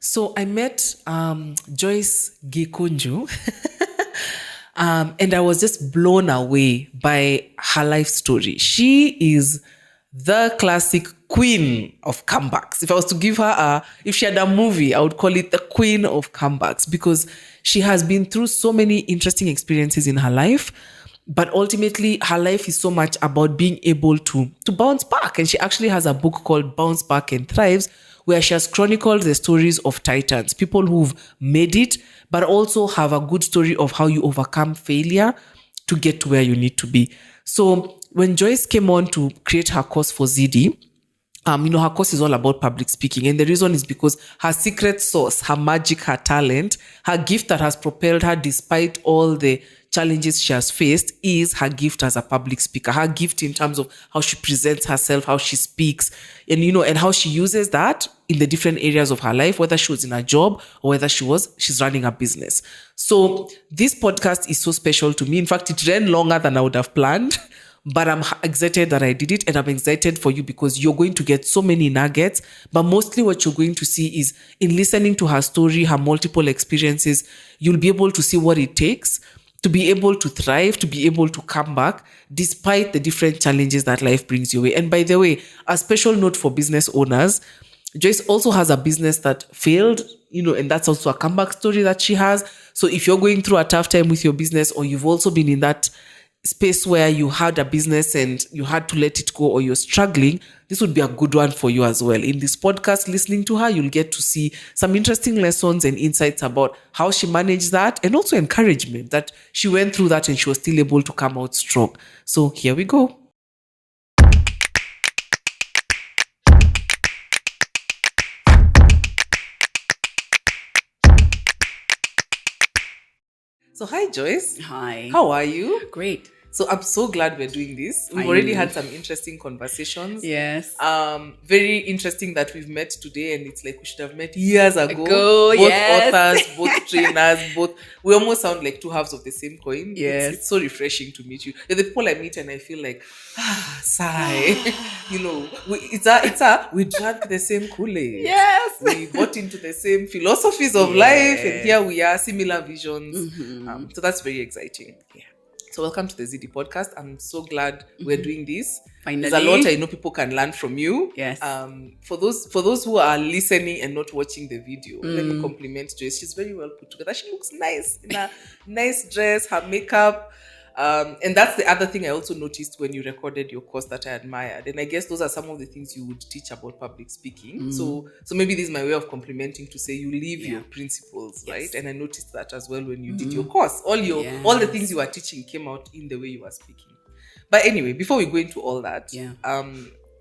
So I met Joyce Gikunju and I was just blown away by her life story. She is the classic queen of comebacks. If I was to give her if she had a movie, I would call it the queen of comebacks because she has been through so many interesting experiences in her life. But ultimately, her life is so much about being able to bounce back. And she actually has a book called Bounce Back and Thrives, where she has chronicled the stories of titans, people who've made it, but also have a good story of how you overcome failure to get to where you need to be. So when Joyce came on to create her course for Zydii, her course is all about public speaking. And the reason is because her secret sauce, her magic, her talent, her gift that has propelled her despite all the challenges she has faced is her gift as a public speaker. Her gift in terms of how she presents herself, how she speaks, and how she uses that in the different areas of her life, whether she was in a job or whether she's running a business. So this podcast is so special to me. In fact, it ran longer than I would have planned. But I'm excited that I did it, and I'm excited for you because you're going to get so many nuggets. But mostly what you're going to see is in listening to her story, her multiple experiences, you'll be able to see what it takes to be able to thrive, to be able to come back despite the different challenges that life brings your way. And by the way, a special note for business owners, Joyce also has a business that failed, and that's also a comeback story that she has. So if you're going through a tough time with your business, or you've also been in that space where you had a business and you had to let it go, or you're struggling, this would be a good one for you as well. In this podcast, listening to her, you'll get to see some interesting lessons and insights about how she managed that, and also encouragement that she went through that and she was still able to come out strong. So here we go. So hi, Joyce. Hi. How are you? Great. So I'm so glad we're doing this. We've already had some interesting conversations. Yes. Very interesting that we've met today, and it's like we should have met years ago. Both authors, both trainers, we almost sound like two halves of the same coin. Yes. It's so refreshing to meet you. You're the people I meet and I feel like, sigh. We drank the same Kool-Aid. Yes. We got into the same philosophies of life, and here we are, similar visions. Mm-hmm. So that's very exciting. Yeah. So welcome to the Zydii podcast. I'm so glad we're doing this. Finally. There's a lot I know people can learn from you. Yes. For those who are listening and not watching the video, let me compliment Joyce. She's very well put together. She looks nice in a nice dress, her makeup. And that's the other thing I also noticed when you recorded your course that I admired. And I guess those are some of the things you would teach about public speaking. So maybe this is my way of complimenting to say you live your principles, right? And I noticed that as well when you did your course. All the things you were teaching came out in the way you were speaking. But anyway, before we go into all that,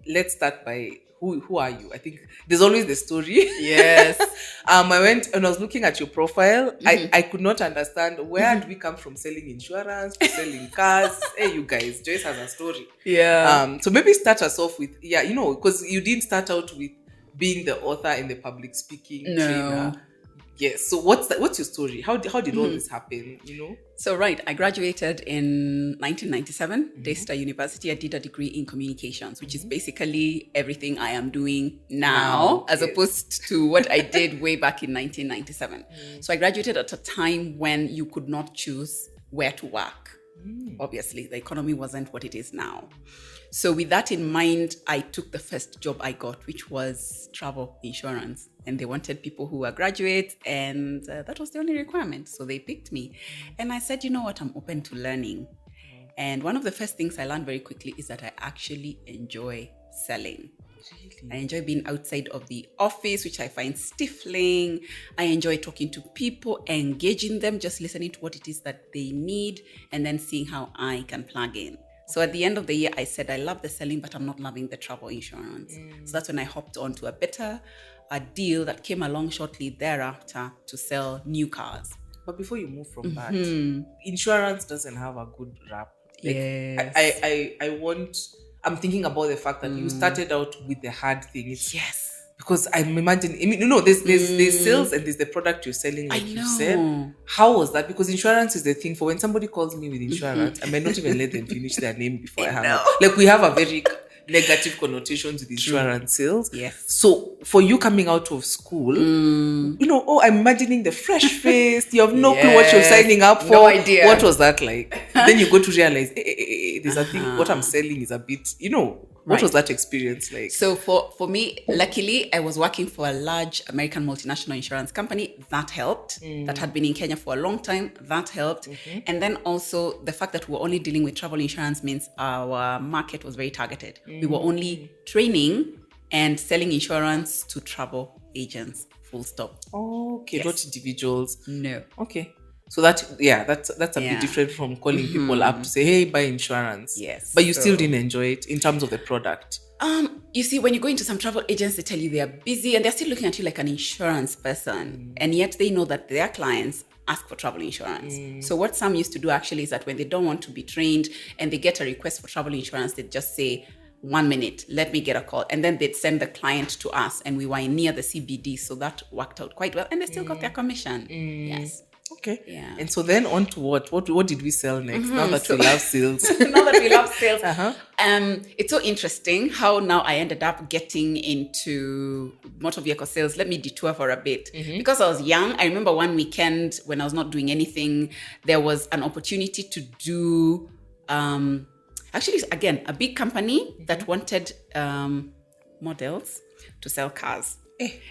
let's start by who are you? I think there's always the story. Yes. I went and I was looking at your profile. I could not understand where did we come from selling insurance to selling cars. Hey, you guys, Joyce has a story. Yeah. So maybe start us off with, because you didn't start out with being the author and the public speaking trainer. Yes. So what's your story? How did all this happen? So I graduated in 1997, Daystar University. I did a degree in communications, which is basically everything I am doing now as opposed to what I did way back in 1997. So I graduated at a time when you could not choose where to work. Obviously, the economy wasn't what it is now. So with that in mind, I took the first job I got, which was travel insurance. And they wanted people who were graduates, and that was the only requirement. So they picked me. And I said, you know what, I'm open to learning. And one of the first things I learned very quickly is that I actually enjoy selling. I enjoy being outside of the office, which I find stifling. I enjoy talking to people, engaging them, just listening to what it is that they need, and then seeing how I can plug in. So at the end of the year, I said, I love the selling, but I'm not loving the travel insurance. So that's when I hopped on to a deal that came along shortly thereafter to sell new cars. But before you move from that, insurance doesn't have a good rap. Yes. I'm thinking about the fact that you started out with the hard thing. Yes. Because I'm imagining, there's sales and there's the product you're selling, like you said. How was that? Because insurance is the thing for when somebody calls me with insurance, I might not even let them finish their name before I hang up. Like we have a very negative connotations with insurance sales. Yes. So for you coming out of school, I'm imagining the fresh face. You have no clue what you're signing up for. No idea. What was that like? Then you go to realize, there's a thing, what I'm selling is a bit, what was that experience like? So for me, luckily, I was working for a large American multinational insurance company. That helped. That had been in Kenya for a long time. That helped. And then also the fact that we were only dealing with travel insurance means our market was very targeted. We were only training and selling insurance to travel agents. Full stop. Okay, not individuals. No. Okay. So that's a bit different from calling people up to say, hey, buy insurance. Yes. But you still didn't enjoy it in terms of the product. You see, when you go into some travel agents, they tell you they are busy and they're still looking at you like an insurance person. And yet they know that their clients ask for travel insurance. So what some used to do actually is that when they don't want to be trained and they get a request for travel insurance, they just say, 1 minute, let me get a call. And then they'd send the client to us and we were near the CBD. So that worked out quite well. And they still got their commission. Yes. Okay. Yeah. And so then on to what did we sell next? Now that we love sales. Now that we love sales. It's so interesting how now I ended up getting into motor vehicle sales. Let me detour for a bit. Because I was young, I remember one weekend when I was not doing anything, there was an opportunity to do actually, again, a big company that wanted models to sell cars.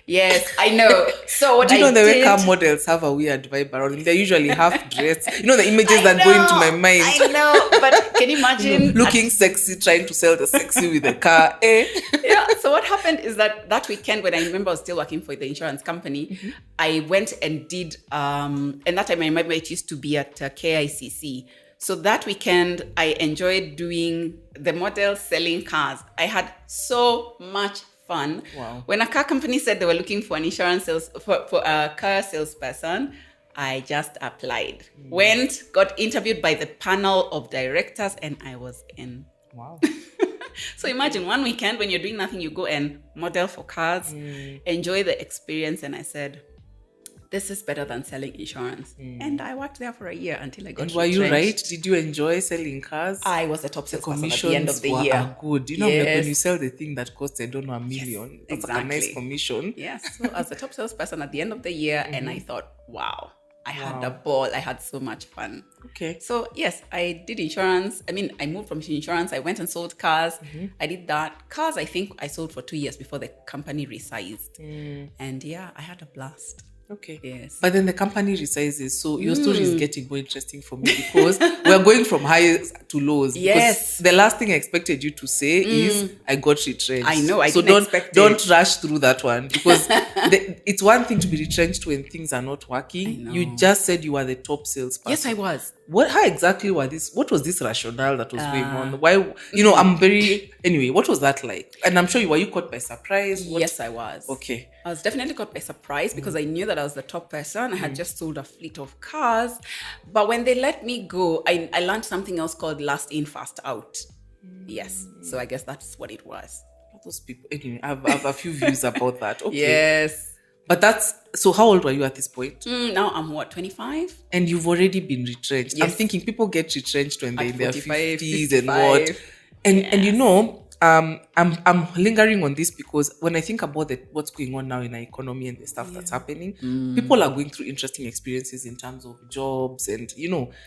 Yes, I know. So what do you know I the way did, car models have a weird vibe around them? They're usually half dressed. The images that go into my mind. I know, but can you imagine looking sexy, trying to sell the sexy with the car? Yeah. So what happened is that weekend when I remember I was still working for the insurance company, I went and did, and that time I remember it used to be at KICC. So that weekend, I enjoyed doing the model selling cars. I had so much fun. Wow. When a car company said they were looking for an insurance sales for a car salesperson, I just applied. Went, got interviewed by the panel of directors, and I was in. Wow. So imagine one weekend when you're doing nothing, you go and model for cars, enjoy the experience. And I said, this is better than selling insurance. And I worked there for a year until I got And were you right? Did you enjoy selling cars? I was the top salesperson at the commissions end of the were year. good. Like when you sell the thing that costs, I don't know, $1 million. That's like a nice commission. Yes. So I was the top salesperson at the end of the year and I thought, wow, I had a ball. I had so much fun. Okay. So yes, I did insurance. I mean, I moved from insurance. I went and sold cars. I did that. Cars, I think I sold for 2 years before the company resized. And yeah, I had a blast. Okay. Yes. But then the company resizes. So your story is getting more interesting for me because we're going from highs to lows. Yes. Because the last thing I expected you to say is I got retrenched. I know. I so didn't expect it. Don't rush through that one because it's one thing to be retrenched when things are not working. You just said you were the top salesperson. Yes, I was. How exactly what was this rationale that was going on? Why, anyway, what was that like? And I'm sure were you caught by surprise? Yes, I was. Okay. I was definitely caught by surprise because I knew that I was the top person. I had just sold a fleet of cars. But when they let me go, I learned something else called last in, fast out. Yes. So I guess that's what it was. Those people, anyway, I have a few views about that. Okay. Yes. But so how old were you at this point? Now I'm 25? And you've already been retrenched. Yes. I'm thinking people get retrenched when they're in their 50s 55. and what. And I'm lingering on this because when I think about what's going on now in our economy and the stuff that's happening, people are going through interesting experiences in terms of jobs and,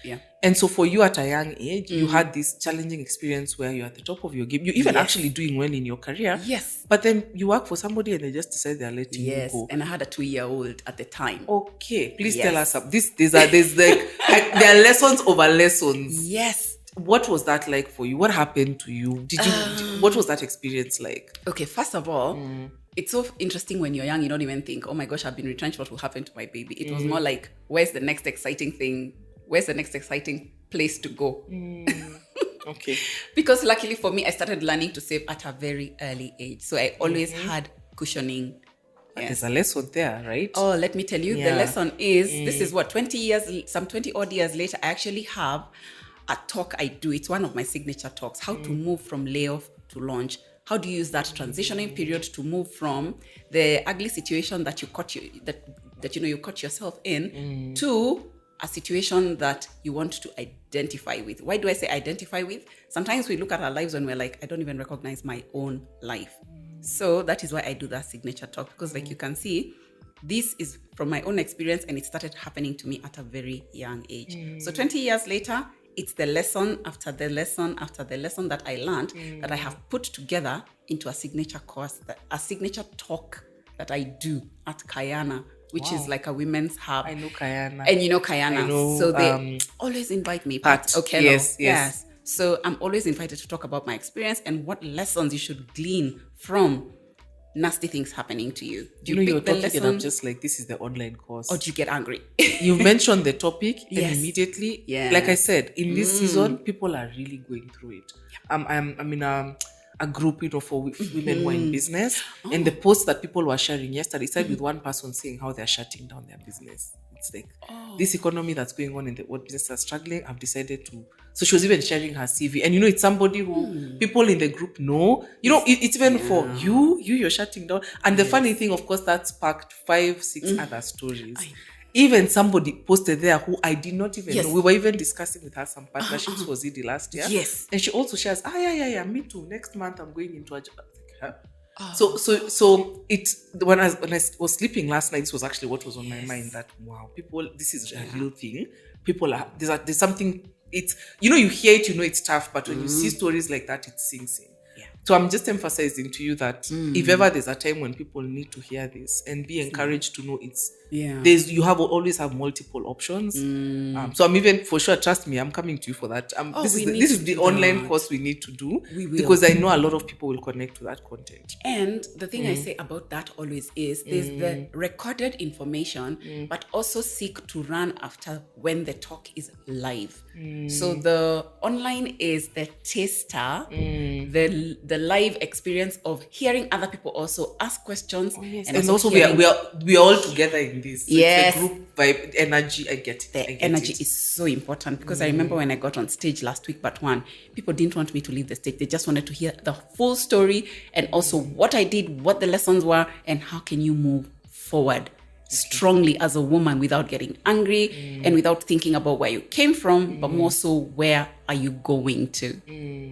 Yeah. And so for you at a young age, you had this challenging experience where you're at the top of your game. You're even actually doing well in your career. Yes. But then you work for somebody and they just decide they're letting you go. And I had a 2-year-old at the time. Okay. Please tell us something. There's there are lessons over lessons. Yes. What was that like for you? What happened to you? What was that experience like? Okay, first of all, it's so interesting when you're young, you don't even think, oh my gosh, I've been retrenched, what will happen to my baby? It was more like, where's the next exciting thing? Where's the next exciting place to go? Okay. Because luckily for me, I started learning to save at a very early age. So I always had cushioning. Yes. There's a lesson there, right? Oh, let me tell you, the lesson is, this is what, 20 odd years later, I actually have a talk I do. It's one of my signature talks, how to move from layoff to launch. How do you use that transitioning period to move from the ugly situation that you caught yourself in to a situation that you want to identify with. Why do I say identify with? Sometimes we look at our lives and we're like, I don't even recognize my own life. So that is why I do that signature talk, because like you can see, this is from my own experience, and it started happening to me at a very young age. So 20 years later, it's the lesson after the lesson after the lesson that I learned that I have put together into a signature course, a signature talk that I do at Kayana, which is like a women's hub. I know Kayana. And you know Kayana. I know, so they always invite me. Pat. Okay. Yes. So I'm always invited to talk about my experience and what lessons you should glean from nasty things happening to you. Do you know you're talking and I'm just like, this is the online course. Or do you get angry? You mentioned the topic and Yes. immediately, Yeah. like I said, in this season, people are really going through it. I'm in a group, for women who are in business. And the post that people were sharing yesterday started with one person saying how they're shutting down their business. It's like this economy that's going on in the what businesses are struggling. I've decided to. So she was even sharing her CV, and it's somebody who people in the group know. It's even for you're shutting down. And the funny thing, of course, that sparked 5-6 other stories. Even somebody posted there who I did not even know. We were even discussing with her some partnerships for Zydii last year. Yes. And she also shares, me too. Next month I'm going into a job. So it's when I was sleeping last night, this was actually what was on my mind, that wow, people, this is a real thing. People are there's something, it's you hear it, it's tough, but when you see stories like that, it sinks in. So I'm just emphasizing to you that if ever there's a time when people need to hear this and be encouraged to know you always have multiple options. So I'm even, for sure, trust me, I'm coming to you for that. This is the online course we need to do, because I know a lot of people will connect to that content. And the thing I say about that always is there's the recorded information, but also seek to run after when the talk is live. So the online is the taster, the live experience of hearing other people also ask questions. And also we are all together in this. So it's a group vibe, energy. I get it. The energy is so important, because I remember when I got on stage last week, but people didn't want me to leave the stage. They just wanted to hear the full story, and also what I did, what the lessons were, and how can you move forward strongly as a woman without getting angry and without thinking about where you came from, but more so where are you going to,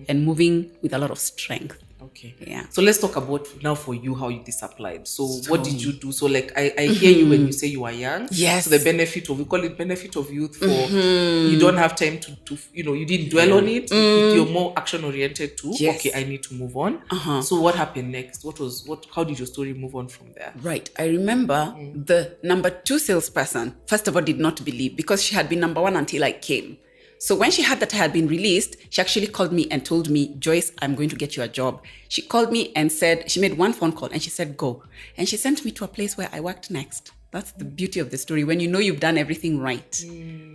and moving with a lot of strength. Okay. Yeah. So let's talk about now for you how you disapplied. So what did you do? So like I hear you when you say you are young. Yes. So the benefit of, we call it benefit of youth, for you don't have time to you didn't dwell on it. You're more action oriented too. Yes. Okay, I need to move on. So what happened next? How did your story move on from there? Right. I remember the number 2 salesperson, first of all, did not believe, because she had been number 1 until I came. So when she heard that I had been released, she actually called me and told me, Joyce, I'm going to get you a job. She called me and said, she made one phone call and she said, go. And she sent me to a place where I worked next. That's the beauty of the story. When you know you've done everything right.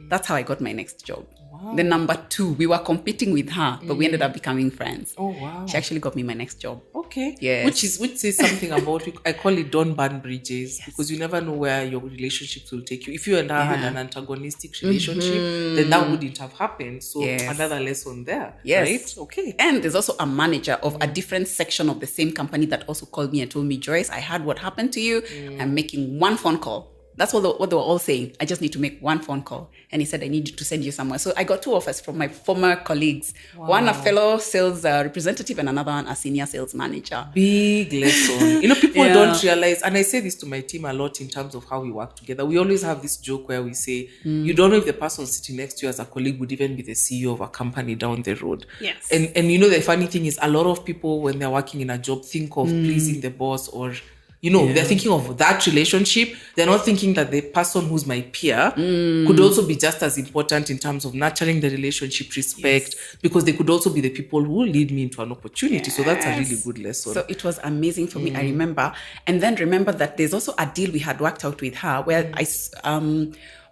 That's how I got my next job. Wow. The number 2, we were competing with her, but we ended up becoming friends. Oh, wow. She actually got me my next job. Okay. Yes. Which says something about, I call it don't burn bridges, because you never know where your relationships will take you. If you and her had an antagonistic relationship, then that wouldn't have happened. So another lesson there. Yes. Right? Okay. And there's also a manager of a different section of the same company that also called me and told me, Joyce, I heard what happened to you. I'm making one phone call. That's what they were all saying. I just need to make one phone call. And he said, I need to send you somewhere. So I got 2 offers from my former colleagues. Wow. One, a fellow sales representative, and another one, a senior sales manager. Big lesson. People don't realize, and I say this to my team a lot in terms of how we work together. We always have this joke where we say, you don't know if the person sitting next to you as a colleague would even be the CEO of a company down the road. Yes. And the funny thing is, a lot of people, when they're working in a job, think of pleasing the boss, or they're thinking of that relationship. They're not thinking that the person who's my peer could also be just as important in terms of nurturing the relationship, respect, because they could also be the people who lead me into an opportunity. Yes. So that's a really good lesson. So it was amazing for me, I remember. And then remember that there's also a deal we had worked out with her where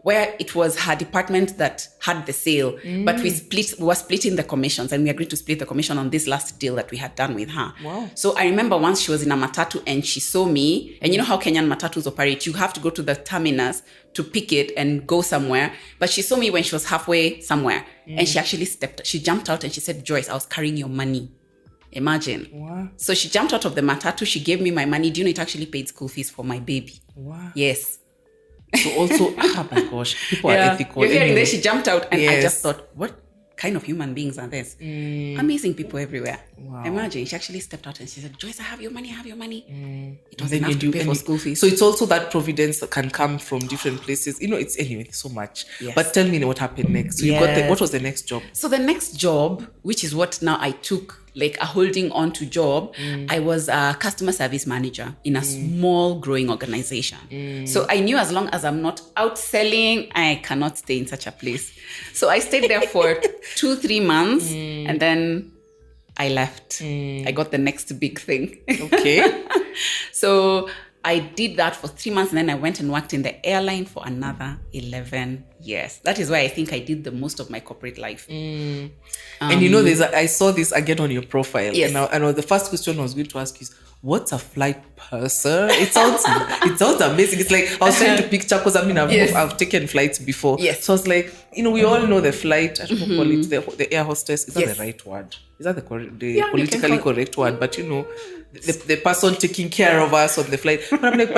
where it was her department that had the sale, but we were splitting the commissions, and we agreed to split the commission on this last deal that we had done with her. Wow. So I remember once she was in a matatu and she saw me, and you know how Kenyan matatus operate. You have to go to the terminus to pick it and go somewhere. But she saw me when she was halfway somewhere, and she actually she jumped out and she said, Joyce, I was carrying your money. Imagine. Wow. So she jumped out of the matatu, she gave me my money. Do you know it actually paid school fees for my baby? Wow. Yes. So also, oh my gosh, people are ethical. You're hearing this, she jumped out and I Yes. just thought, what? kind of human beings are this? Amazing people everywhere. Wow. Imagine, she actually stepped out and she said, Joyce, I have your money, It was Then enough you to do pay for school fees. So it's also that providence that can come from different places. It's anyway, so much. Yes. But tell me what happened next. So you got what was the next job? So the next job, which is what now I took, like a holding on to job, I was a customer service manager in a small growing organization. So I knew as long as I'm not out selling, I cannot stay in such a place. So I stayed there for 2-3 months and then I left. I got the next big thing. Okay. So I did that for 3 months and then I went and worked in the airline for another 11 years. That is why I think I did the most of my corporate life. And I saw this again on your profile. Yes. And the first question I was going to ask is, what's a flight purser? It sounds amazing. It's like, I was trying to picture, because I've taken flights before. Yes. So I was like, we all know the flight, I don't know, call it the air hostess. Is that the right word? Is that the politically correct word? But the person taking care of us on the flight. But I'm like,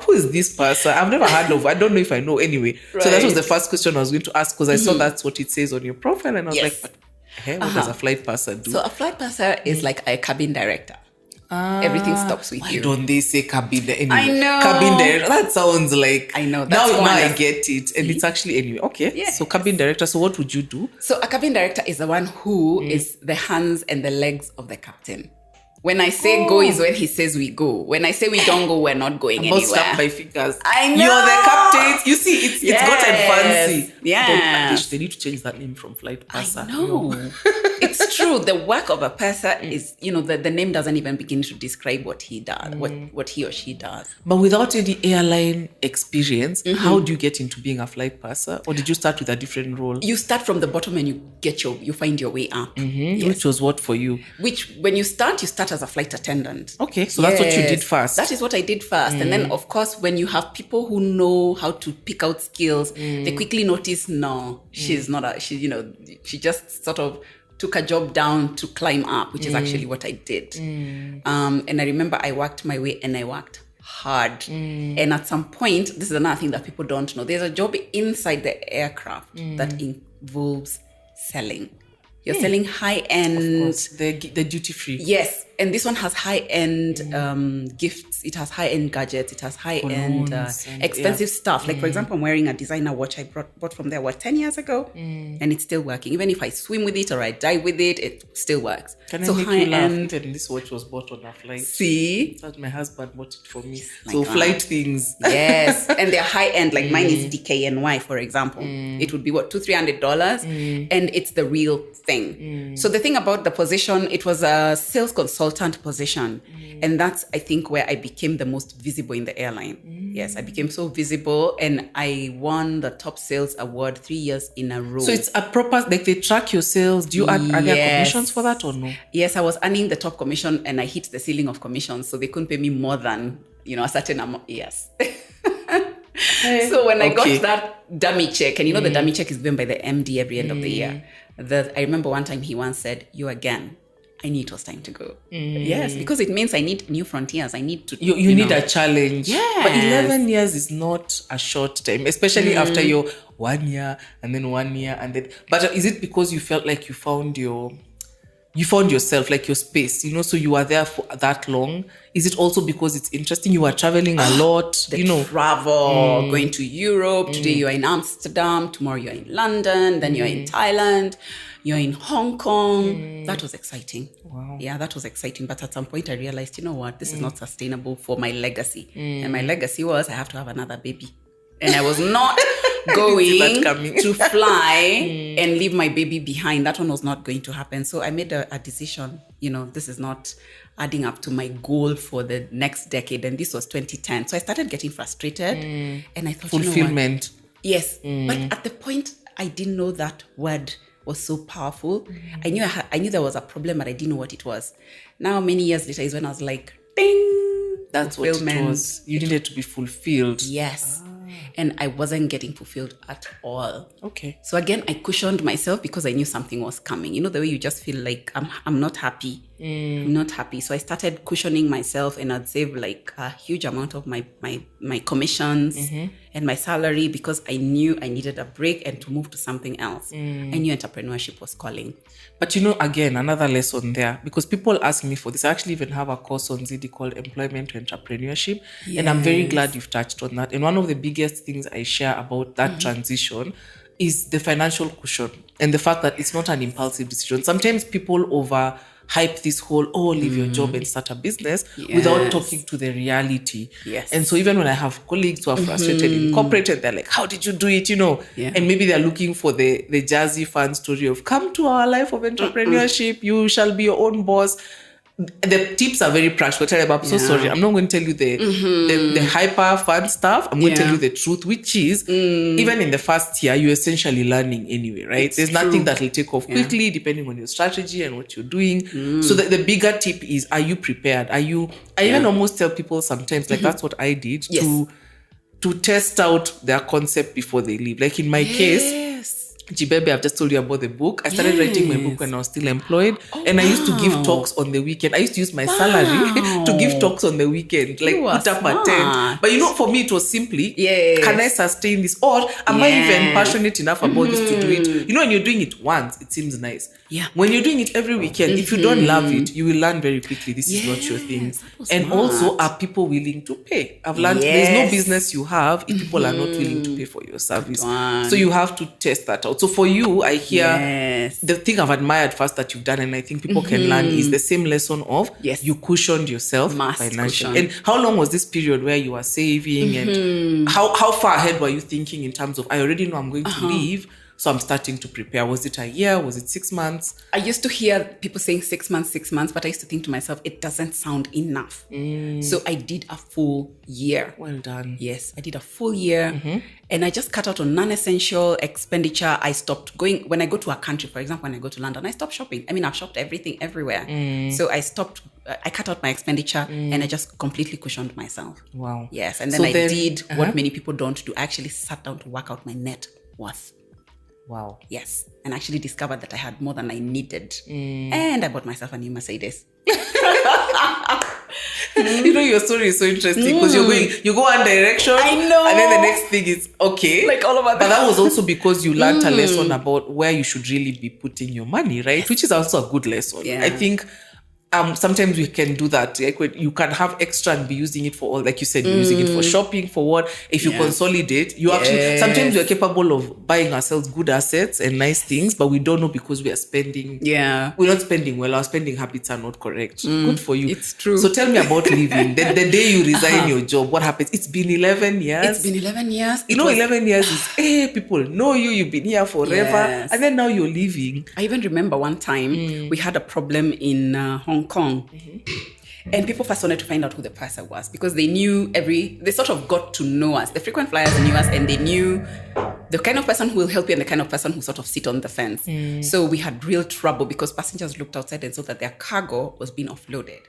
who is this person? I've never heard of. I don't know if I know anyway. Right. So that was the first question I was going to ask, because I saw that's what it says on your profile, and I was like, but what does a flight purser do? So a flight purser is like a cabin director. Everything stops with you. Why don't they say cabin director? I know. Cabin director. That sounds like... I know. Now I get it. And it's actually anyway. Okay. Yes. So cabin director. So what would you do? So a cabin director is the one who is the hands and the legs of the captain. When I say go is when he says we go. When I say we don't go, we're not going anywhere. Snap my fingers. I know. You're the captain. You see, it's gotten fancy. Yeah. They need to change that name from flight purser. I know. It's true. The work of a purser is, the name doesn't even begin to describe what he does, what he or she does. But without any airline experience, how do you get into being a flight purser? Or did you start with a different role? You start from the bottom and you find your way up. Yes. Which was what for you? When you start as a flight attendant. Okay, so that's what you did first. That is what I did first. And then, of course, when you have people who know how to pick out skills, they quickly notice, no, she's not she just sort of took a job down to climb up, which is actually what I did. And I remember I worked my way and I worked hard. And at some point, this is another thing that people don't know. There's a job inside the aircraft that involves selling. You're selling high-end... Of course, the duty-free. Yes. And this one has high-end gifts. It has high-end gadgets. It has high-end expensive stuff. Like, for example, I'm wearing a designer watch I bought from there, 10 years ago? And it's still working. Even if I swim with it or I dive with it, it still works. Can I make you laugh? Even this watch was bought on a flight. See? That my husband bought it for me. Like so flight things. Yes. And they're high-end. Like mine is DKNY, for example. It would be, $200-$300? And it's the real thing. So the thing about the position, it was a sales consultant position. And that's, I think, where I became the most visible in the airline. Yes, I became so visible and I won the top sales award 3 years in a row. So it's a proper, like they track your sales. Do you are there commissions for that or no? Yes, I was earning the top commission and I hit the ceiling of commissions. So they couldn't pay me more than, a certain amount. Yes. So when I got that dummy check, and the dummy check is given by the MD every end of the year. I remember one time he once said, you again. I knew it was time to go. Yes, because it means I need new frontiers. I need to... You need a challenge. Yeah. But 11 years is not a short time, especially after your 1 year and then 1 year. But is it because you felt like you found yourself, like your space, so you were there for that long? Is it also because it's interesting? You were traveling a lot, travel, going to Europe. Today you're in Amsterdam. Tomorrow you're in London. Then you're in Thailand. You're in Hong Kong. That was exciting. Wow. Yeah, that was exciting. But at some point I realized, this is not sustainable for my legacy. And my legacy was I have to have another baby. And I was not going to fly and leave my baby behind. That one was not going to happen. So I made a decision, this is not adding up to my goal for the next decade. And this was 2010. So I started getting frustrated. And I thought, fulfillment. Yes. But at the point, I didn't know that word was so powerful. I knew there was a problem, but I didn't know what it was. Now, many years later is when I was like, ding! That's what it was. You needed to be fulfilled. Yes. And I wasn't getting fulfilled at all. Okay. So again, I cushioned myself because I knew something was coming. The way you just feel like I'm not happy. I'm not happy. So I started cushioning myself and I'd save like a huge amount of my my commissions and my salary because I knew I needed a break and to move to something else. I knew entrepreneurship was calling. But again, another lesson there, because people ask me for this. I actually even have a course on Zydii called Employment to Entrepreneurship. Yes. And I'm very glad you've touched on that. And one of the biggest things I share about that transition is the financial cushion and the fact that it's not an impulsive decision. Sometimes people overhype this whole, leave your job and start a business without talking to the reality. Yes. And so even when I have colleagues who are frustrated in corporate, and they're like, how did you do it? And maybe they're looking for the jazzy fun story of come to our life of entrepreneurship. You shall be your own boss. The tips are very practical. I'm so sorry. I'm not going to tell you the hyper fun stuff. I'm going to tell you the truth, which is even in the first year, you're essentially learning anyway, right? There's nothing that will take off quickly depending on your strategy and what you're doing. So the bigger tip is, are you prepared? I even almost tell people sometimes, like that's what I did to test out their concept before they leave. Like in my case, Jibebe, I've just told you about the book. I started writing my book when I was still employed. And I used to give talks on the weekend. I used to use my salary to give talks on the weekend. Like put up a tent. But for me, it was simply, can I sustain this? Or am I even passionate enough about this to do it? When you're doing it once, it seems nice. Yeah. When you're doing it every weekend, if you don't love it, you will learn very quickly this is not your thing. And also, are people willing to pay? I've learned there's no business you have if people are not willing to pay for your service. So you have to test that out. So for you, I hear the thing I've admired first that you've done, and I think people can learn, is the same lesson of you cushioned yourself financially. And how long was this period where you were saving, and how far ahead were you thinking in terms of, I already know I'm going to leave, so I'm starting to prepare? Was it a year? Was it 6 months? I used to hear people saying 6 months, but I used to think to myself, it doesn't sound enough. So I did a full year. Well done. Yes, I did a full year. And I just cut out on non-essential expenditure. I stopped going. When I go to a country, for example, when I go to London, I stopped shopping. I mean, I've shopped everything everywhere. So I cut out my expenditure and I just completely cushioned myself. Wow. Yes. And then I did what many people don't do. I actually sat down to work out my net worth. Wow. Yes. And actually discovered that I had more than I needed. And I bought myself a new Mercedes. Your story is so interesting because you go one direction. I know. And then the next thing is okay. Like all of that. But that was also because you learned a lesson about where you should really be putting your money, right? Yes. Which is also a good lesson. Yeah. I think sometimes we can do that. Like you can have extra and be using it for all, like you said, you're using it for shopping, for what? If you consolidate, you actually, sometimes we're capable of buying ourselves good assets and nice things, but we don't know because we are spending. Yeah. We're not spending well. Our spending habits are not correct. Good for you. It's true. So tell me about leaving. The day you resign your job, what happens? It's been 11 years. It's been 11 years. 11 years is, people know you've been here forever. Yes. And then now you're leaving. I even remember one time we had a problem in Hong Kong. And people first wanted to find out who the purser was because they knew they sort of got to know us. The frequent flyers knew us and they knew the kind of person who will help you and the kind of person who sort of sit on the fence. So we had real trouble because passengers looked outside and saw that their cargo was being offloaded.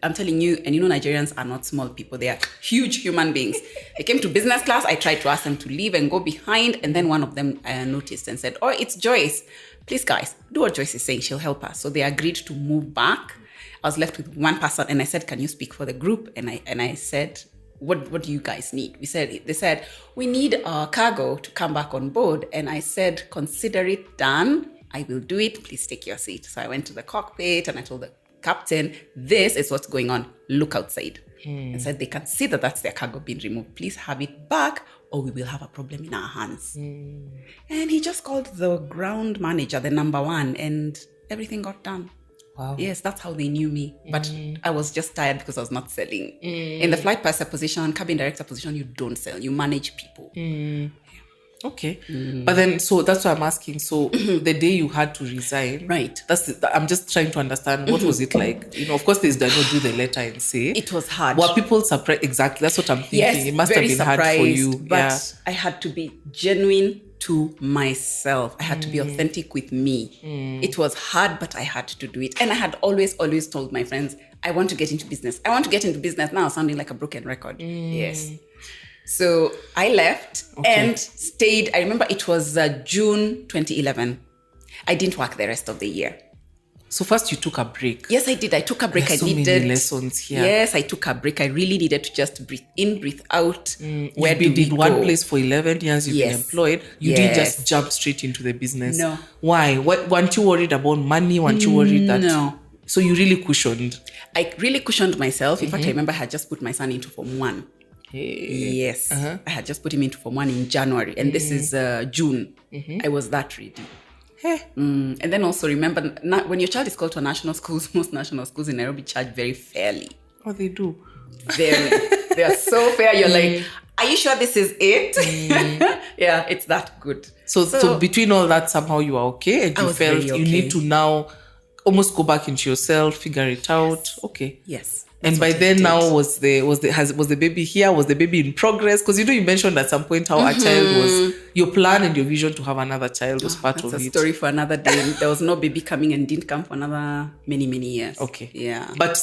I'm telling you, and Nigerians are not small people. They are huge human beings. They came to business class. I tried to ask them to leave and go behind. And then one of them noticed and said, it's Joyce. Please, guys, do what Joyce is saying. She'll help us. So they agreed to move back. I was left with one person and I said, can you speak for the group? And I said, what do you guys need? They said, we need our cargo to come back on board. And I said, consider it done. I will do it. Please take your seat. So I went to the cockpit and I told the captain, this is what's going on. Look outside. And said, they can see that that's their cargo being removed. Please have it back or we will have a problem in our hands. And he just called the ground manager, the number one, and everything got done. Wow. Yes, that's how they knew me. But I was just tired because I was not selling. In the flight purser position, cabin director position, you don't sell. You manage people. Okay. But then, so that's why I'm asking. So the day you had to resign, right? I'm just trying to understand what was it like? Of course, there's no do the letter and say. It was hard. Were people surprised? Exactly. That's what I'm thinking. Yes, it must have been hard for you. But I had to be genuine to myself. I had to be authentic with me. It was hard, but I had to do it. And I had always told my friends, I want to get into business. I want to get into business now, sounding like a broken record. Yes. So I left and stayed. I remember it was June 2011. I didn't work the rest of the year. So first you took a break. Yes, I did. I took a break. There's I so needed many lessons here. Yes, I took a break. I really needed to just breathe in, breathe out. Where You've been do we in one go? place for 11 years. You've been Yes. employed. You didn't just jump straight into the business. No. Why? What? Weren't you worried about money? Weren't you worried that? No. So you really cushioned. I really cushioned myself. In fact, I remember I had just put my son into Form 1. Hey. Yes. I had just put him into Form 1 in January. And this is June. I was that ready. Hey. And then also remember, when your child is called to a national schools, most national schools in Nairobi charge very fairly. Oh, they do. Very. They are so fair. You're like, are you sure this is it? Yeah, it's that good. So between all that, somehow you are okay, and I you was felt very you okay. need to now almost go back into yourself, figure it out. Okay. Yes. And by then now was the baby here? Was the baby in progress? Because you mentioned at some point how a child was your plan and your vision to have another child was part of it. That's a story for another day. There was no baby coming and didn't come for another many years. Okay. Yeah. But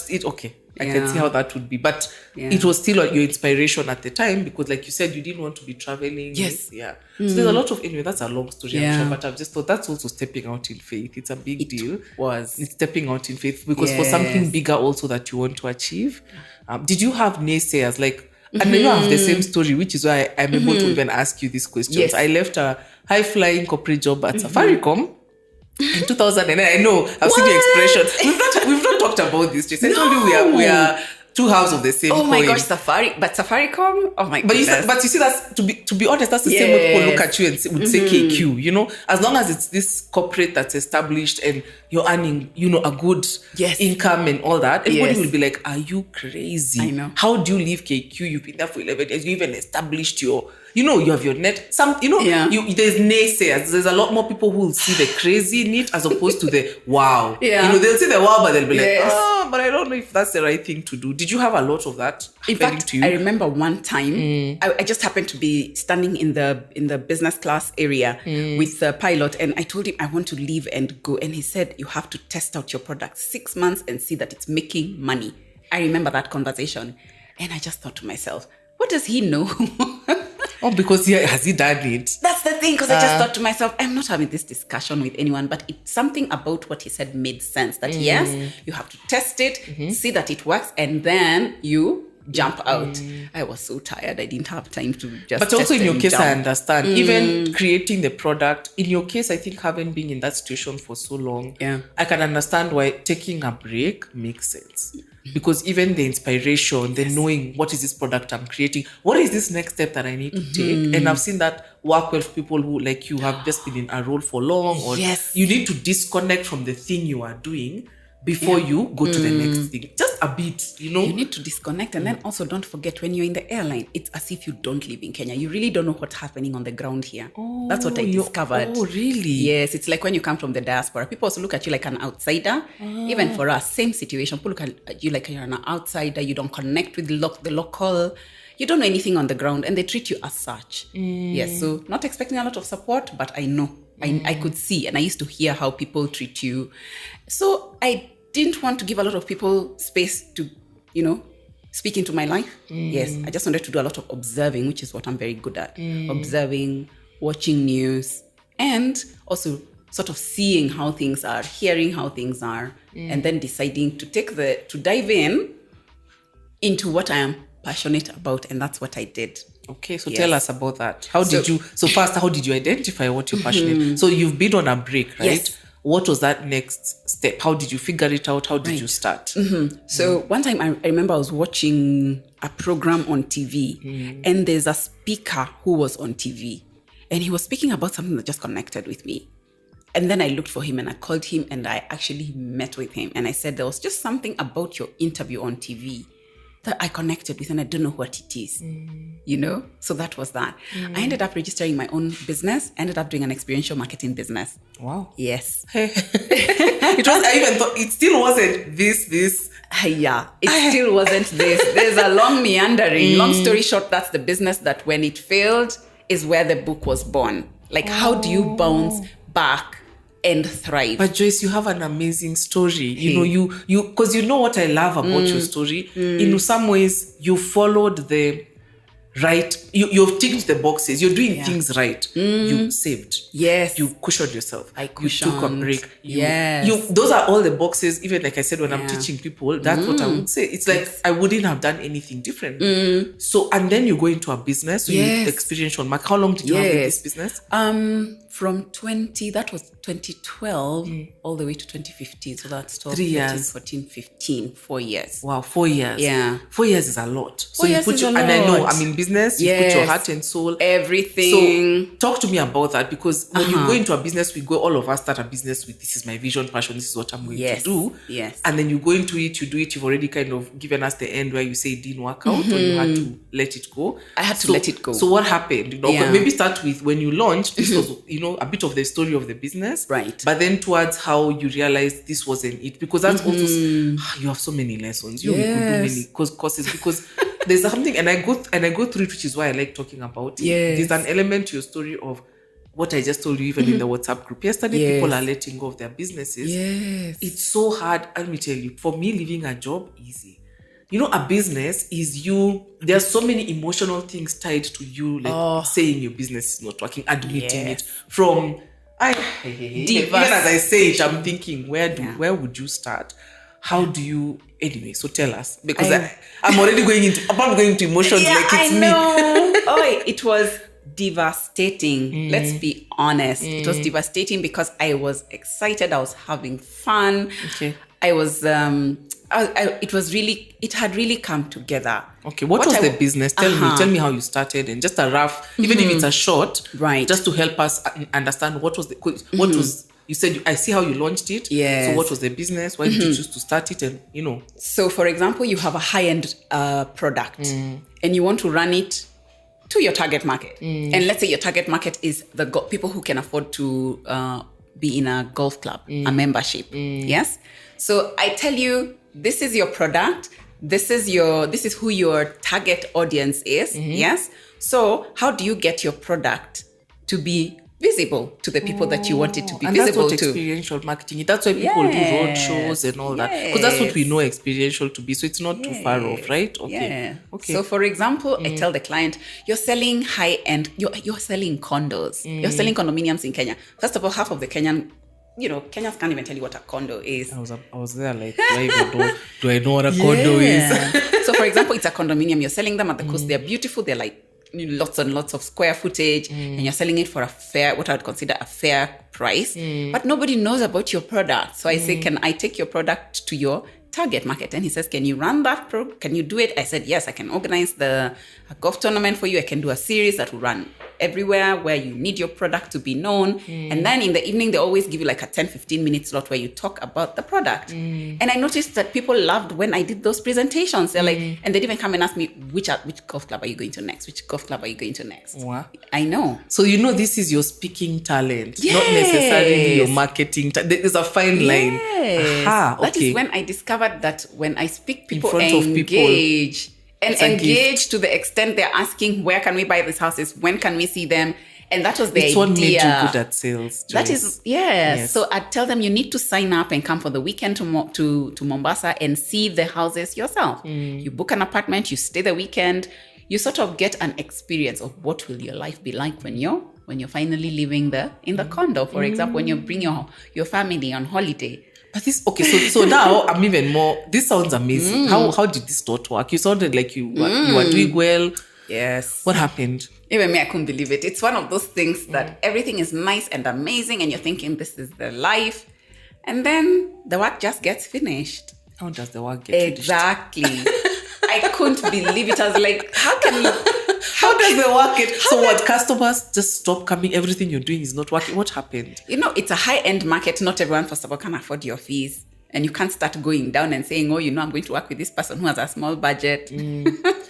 I can see how that would be. But it was still your inspiration at the time because, like you said, you didn't want to be traveling. Yes. Yeah. So there's a lot of, anyway, that's a long story, I'm Yeah. sure. But I've just thought that's also stepping out in faith. It's a big deal. was. It's stepping out in faith because for something bigger also that you want to achieve. Did you have naysayers? Like, and I have the same story, which is why I'm able to even ask you these questions. Yes. I left a high-flying corporate job at Safaricom in 2009. I know, I've seen your expression. We've not talked about this, Joyce. I told you we are two halves of the same coin. Oh my gosh, Safaricom? Oh my But goodness. you see, that's to be honest, that's the same way people look at you and would say KQ. You know, as long as it's this corporate that's established and you're earning, a good income and all that, everybody will be like, "Are you crazy? I know. How do you leave KQ? You've been there for 11 years. You even established your." You have your net. There's naysayers. There's a lot more people who will see the crazy in it as opposed to the wow. Yeah. They'll see the wow, but they'll be like, but I don't know if that's the right thing to do. Did you have a lot of that happening to you? I remember one time, I just happened to be standing in the business class area with the pilot, and I told him I want to leave and go. And he said, you have to test out your product 6 months and see that it's making money. I remember that conversation. And I just thought to myself, what does he know? Oh, because has he done it? That's the thing, because I just thought to myself, I'm not having this discussion with anyone, but it's something about what he said made sense. That yes, you have to test it, see that it works, and then you jump out. I was so tired. I didn't have time to just But also in your case, jump. I understand. Even creating the product, in your case, I think having been in that situation for so long, I can understand why taking a break makes sense. Because even the inspiration, the knowing what is this product I'm creating, what is this next step that I need to take? And I've seen that work well for people who, like you, have just been in a role for long, or you need to disconnect from the thing you are doing before you go to the next thing. Just a bit, You need to disconnect. And then also don't forget, when you're in the airline, it's as if you don't live in Kenya. You really don't know what's happening on the ground here. That's what I discovered. Oh, really? Yes. It's like when you come from the diaspora, people also look at you like an outsider. Even for us, same situation. People look at you like you're an outsider. You don't connect with the local. You don't know anything on the ground, and they treat you as such. Yes. So not expecting a lot of support, but I know. I could see, and I used to hear how people treat you. So I didn't want to give a lot of people space to, speak into my life. Yes, I just wanted to do a lot of observing, which is what I'm very good at. Observing, watching news, and also sort of seeing how things are, hearing how things are, and then deciding to dive into what I am passionate about, and that's what I did. Okay, so tell us about that. How did you identify what you're passionate? So you've been on a break, right? Yes. What was that next step? How did you figure it out? How did you start? So one time I remember I was watching a program on TV, and there's a speaker who was on TV, and he was speaking about something that just connected with me. And then I looked for him and I called him and I actually met with him. And I said, there was just something about your interview on TV that I connected with, and I don't know what it is, So that was that. I ended up registering my own business, ended up doing an experiential marketing business. Wow. Yes. I even thought it still wasn't this. It still wasn't this. There's a long meandering. Long story short, that's the business that when it failed is where the book was born. Like, how do you bounce back and thrive? But Joyce, you have an amazing story. Because you know what I love about your story. In some ways, you followed the right. You've ticked the boxes. You're doing things right. You saved. Yes. You cushioned yourself. I cushioned. You took a break. Yes. Those are all the boxes. Even like I said, when I'm teaching people, that's what I would say. It's like I wouldn't have done anything different. So, and then you go into a business. So you the experiential mark. How long did you have in this business? From 2012 all the way to 2015. So that's 12, 3 13, years. 14, 15, 4 years. Wow, 4 years. Yeah. 4 years is a lot. So 4 you years put is your, a and I know, lot. I'm in business, you put your heart and soul. Everything. So talk to me about that, because when you go into a business, all of us start a business with, this is my vision, passion, this is what I'm going to do. Yes. And then you go into it, you do it, you've already kind of given us the end where you say it didn't work out, or you had to let it go. I had to let it go. So what happened? Maybe start with when you launched, this was, a bit of the story of the business. Right. But then towards how you realized this wasn't it, because that's also, you have so many lessons. You could do many courses, because there's something, and I go through it, which is why I like talking about it. There's an element to your story of what I just told you, even in the WhatsApp group yesterday. People are letting go of their businesses. It's so hard. Let me tell you, for me, leaving a job, easy. A business is there are so many emotional things tied to you, like saying your business is not working, admitting it, from even as I say it, I'm thinking, where would you start? How do you, anyway, so tell us, because I'm already going into emotions, like it's me. It was devastating. Let's be honest. It was devastating because I was excited. I was having fun. I was, it had really come together. Okay, what was the business? Tell me how you started, and just a rough, even if it's a short, just to help us understand what was you said, I see how you launched it. So what was the business? Why did you choose to start it? And, So, for example, you have a high-end product and you want to run it to your target market. And let's say your target market is the people who can afford to be in a golf club, a membership. Yes? So I tell you, this is your product. This is who your target audience is. Yes? So how do you get your product to be visible to the people that you want it to be visible to? That's what experiential marketing is. That's why people do road shows and all that. Because that's what we know experiential to be. So it's not too far off, right? Okay. So for example, I tell the client, you're selling high-end, you're selling condos. You're selling condominiums in Kenya. First of all, half of the Kenyans can't even tell you what a condo is. I was there like, do I know what a condo is? So for example, it's a condominium. You're selling them at the coast. They're beautiful. They're like lots and lots of square footage, and you're selling it for what I would consider a fair price. But nobody knows about your product. So I say, can I take your product to your target market? And he says, can you run that can you do it? I said, yes, I can organize a golf tournament for you. I can do a series that will run everywhere where you need your product to be known. And then in the evening, they always give you like a 10-15 minute slot where you talk about the product. And I noticed that people loved when I did those presentations. They're like, and they'd even come and ask me, which golf club are you going to next? Which golf club are you going to next? Wow. I know. So this is your speaking talent, not necessarily your marketing. There's a fine line. That is when I discovered that when I speak, people in front of engage. And engage to the extent they're asking, where can we buy these houses? When can we see them? And that was the idea. It's what made you good at sales, Joyce. That is, yes. So I'd tell them, you need to sign up and come for the weekend to Mombasa and see the houses yourself. You book an apartment, you stay the weekend, you sort of get an experience of what will your life be like when you're finally living in the condo. For example, when you bring your family on holiday. But so now I'm even more. This sounds amazing. How did this not work? You sounded like you were doing well. Yes. What happened? Even me, I couldn't believe it. It's one of those things that everything is nice and amazing, and you're thinking this is the life, and then the work just gets finished. How does the work get finished? Exactly. I couldn't believe it. I was like, how can you? How does the work get? So what? Customers just stop coming. Everything you're doing is not working. What happened? It's a high-end market. Not everyone, first of all, can afford your fees. And you can't start going down and saying, I'm going to work with this person who has a small budget.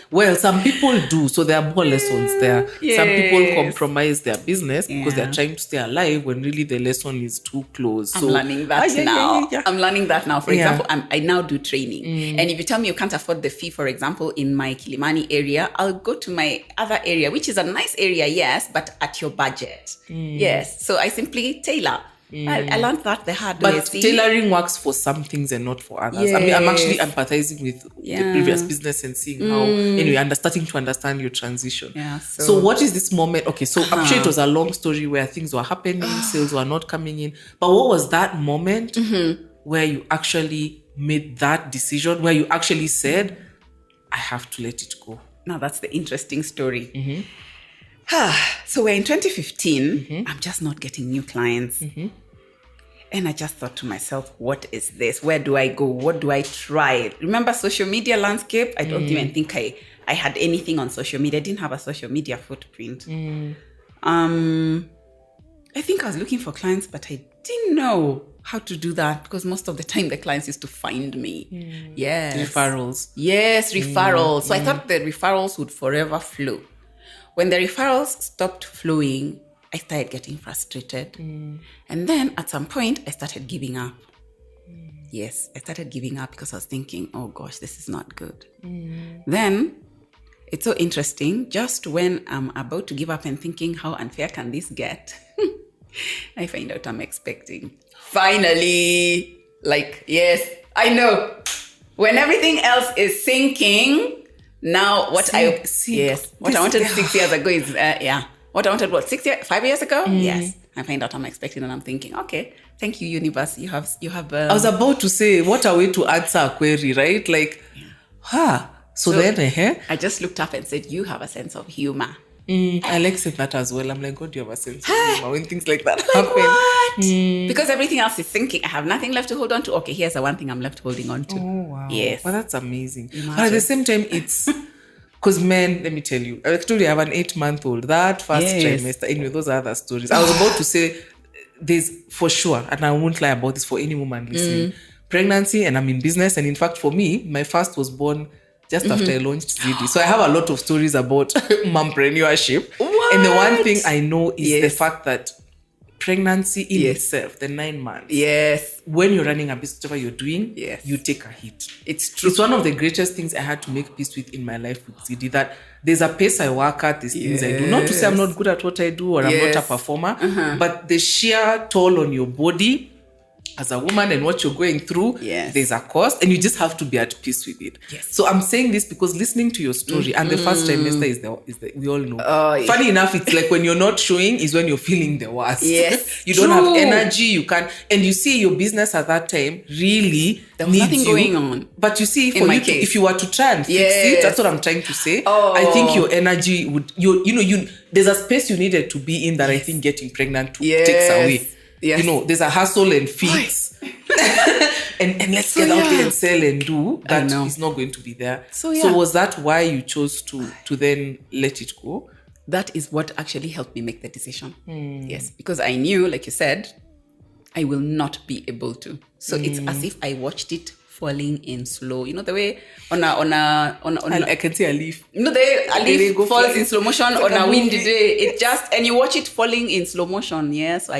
Well, some people do. So there are more lessons there. Yes. Some people compromise their business because they're trying to stay alive when really the lesson is too close. I'm learning that now. I'm learning that now. For example, I now do training. And if you tell me you can't afford the fee, for example, in my Kilimani area, I'll go to my other area, which is a nice area, yes, but at your budget. Yes. So I simply tailor. I learned that the hard But way. See? tailoring works for some things and not for others. I mean, I'm actually Yes. empathizing with the Yeah. previous business and seeing how, anyway, starting to understand your transition. Yeah, So what is this moment? Okay, so I'm sure it Uh-huh. was a long story where things were happening, sales were not coming in. But what was that moment where you actually made that decision, where you actually said, I have to let it go? Now that's the interesting story. So we're in 2015. I'm just not getting new clients. And I just thought to myself, what is this? Where do I go? What do I try? Remember social media landscape? I don't even think I had anything on social media. I didn't have a social media footprint. I think I was looking for clients, but I didn't know how to do that because most of the time the clients used to find me. Yes. Referrals. Yes, referrals. So I thought the referrals would forever flow. When the referrals stopped flowing, I started getting frustrated. And then at some point, I started giving up. Yes, I started giving up because I was thinking, oh gosh, this is not good. Then it's so interesting. Just when I'm about to give up and thinking, how unfair can this get? I find out I'm expecting. Finally, like, yes, I know. When everything else is sinking, now what I wanted 6 years ago is, what I wanted, 5 years ago? Yes. I find out I'm expecting and I'm thinking, okay, thank you, universe. You have. I was about to say, what a way to answer a query, right? Like, So then, I just looked up and said, you have a sense of humor. I like saying that as well. I'm like, God, you have a sense of humor when things like that happen. What? Because everything else is sinking. I have nothing left to hold on to. Okay, here's the one thing I'm left holding on to. Oh, wow. Yes. Well, that's amazing. Imagine. But at the same time, it's... Because men, let me tell you, I told you I have an 8-month-old. That first trimester, anyway, those are other stories. I was about to say, there's for sure, and I won't lie about this for any woman listening, pregnancy, and I'm in business. And in fact, for me, my first was born just after I launched Zydii. So I have a lot of stories about mompreneurship. What? And the one thing I know is the fact that pregnancy in itself, the 9 months, when you're running a business, whatever you're doing, you take a hit. It's true. It's one of the greatest things I had to make peace with in my life with Zydii, that there's a pace I work at, there's things I do. Not to say I'm not good at what I do or I'm not a performer, but the sheer toll on your body as a woman and what you're going through, there's a cost, and you just have to be at peace with it. So I'm saying this because listening to your story, and the first trimester is the we all know. Funny enough, it's like when you're not showing is when you're feeling the worst. You don't have energy, you can't, and you see your business at that time really there was nothing going on. But you see, for you to, if you were to try and fix it, that's what I'm trying to say. I think your energy would, there's a space you needed to be in that I think getting pregnant takes away. You know, there's a hustle and fix. and let's get out there and sell and do. That is not going to be there. So was that why you chose to then let it go? That is what actually helped me make the decision. Yes, because I knew, like you said, I will not be able to. So it's as if I watched it falling in slow. You know the way on I can see a leaf. You know a leaf falls in slow motion on a windy day. It just, and you watch it falling in slow motion. So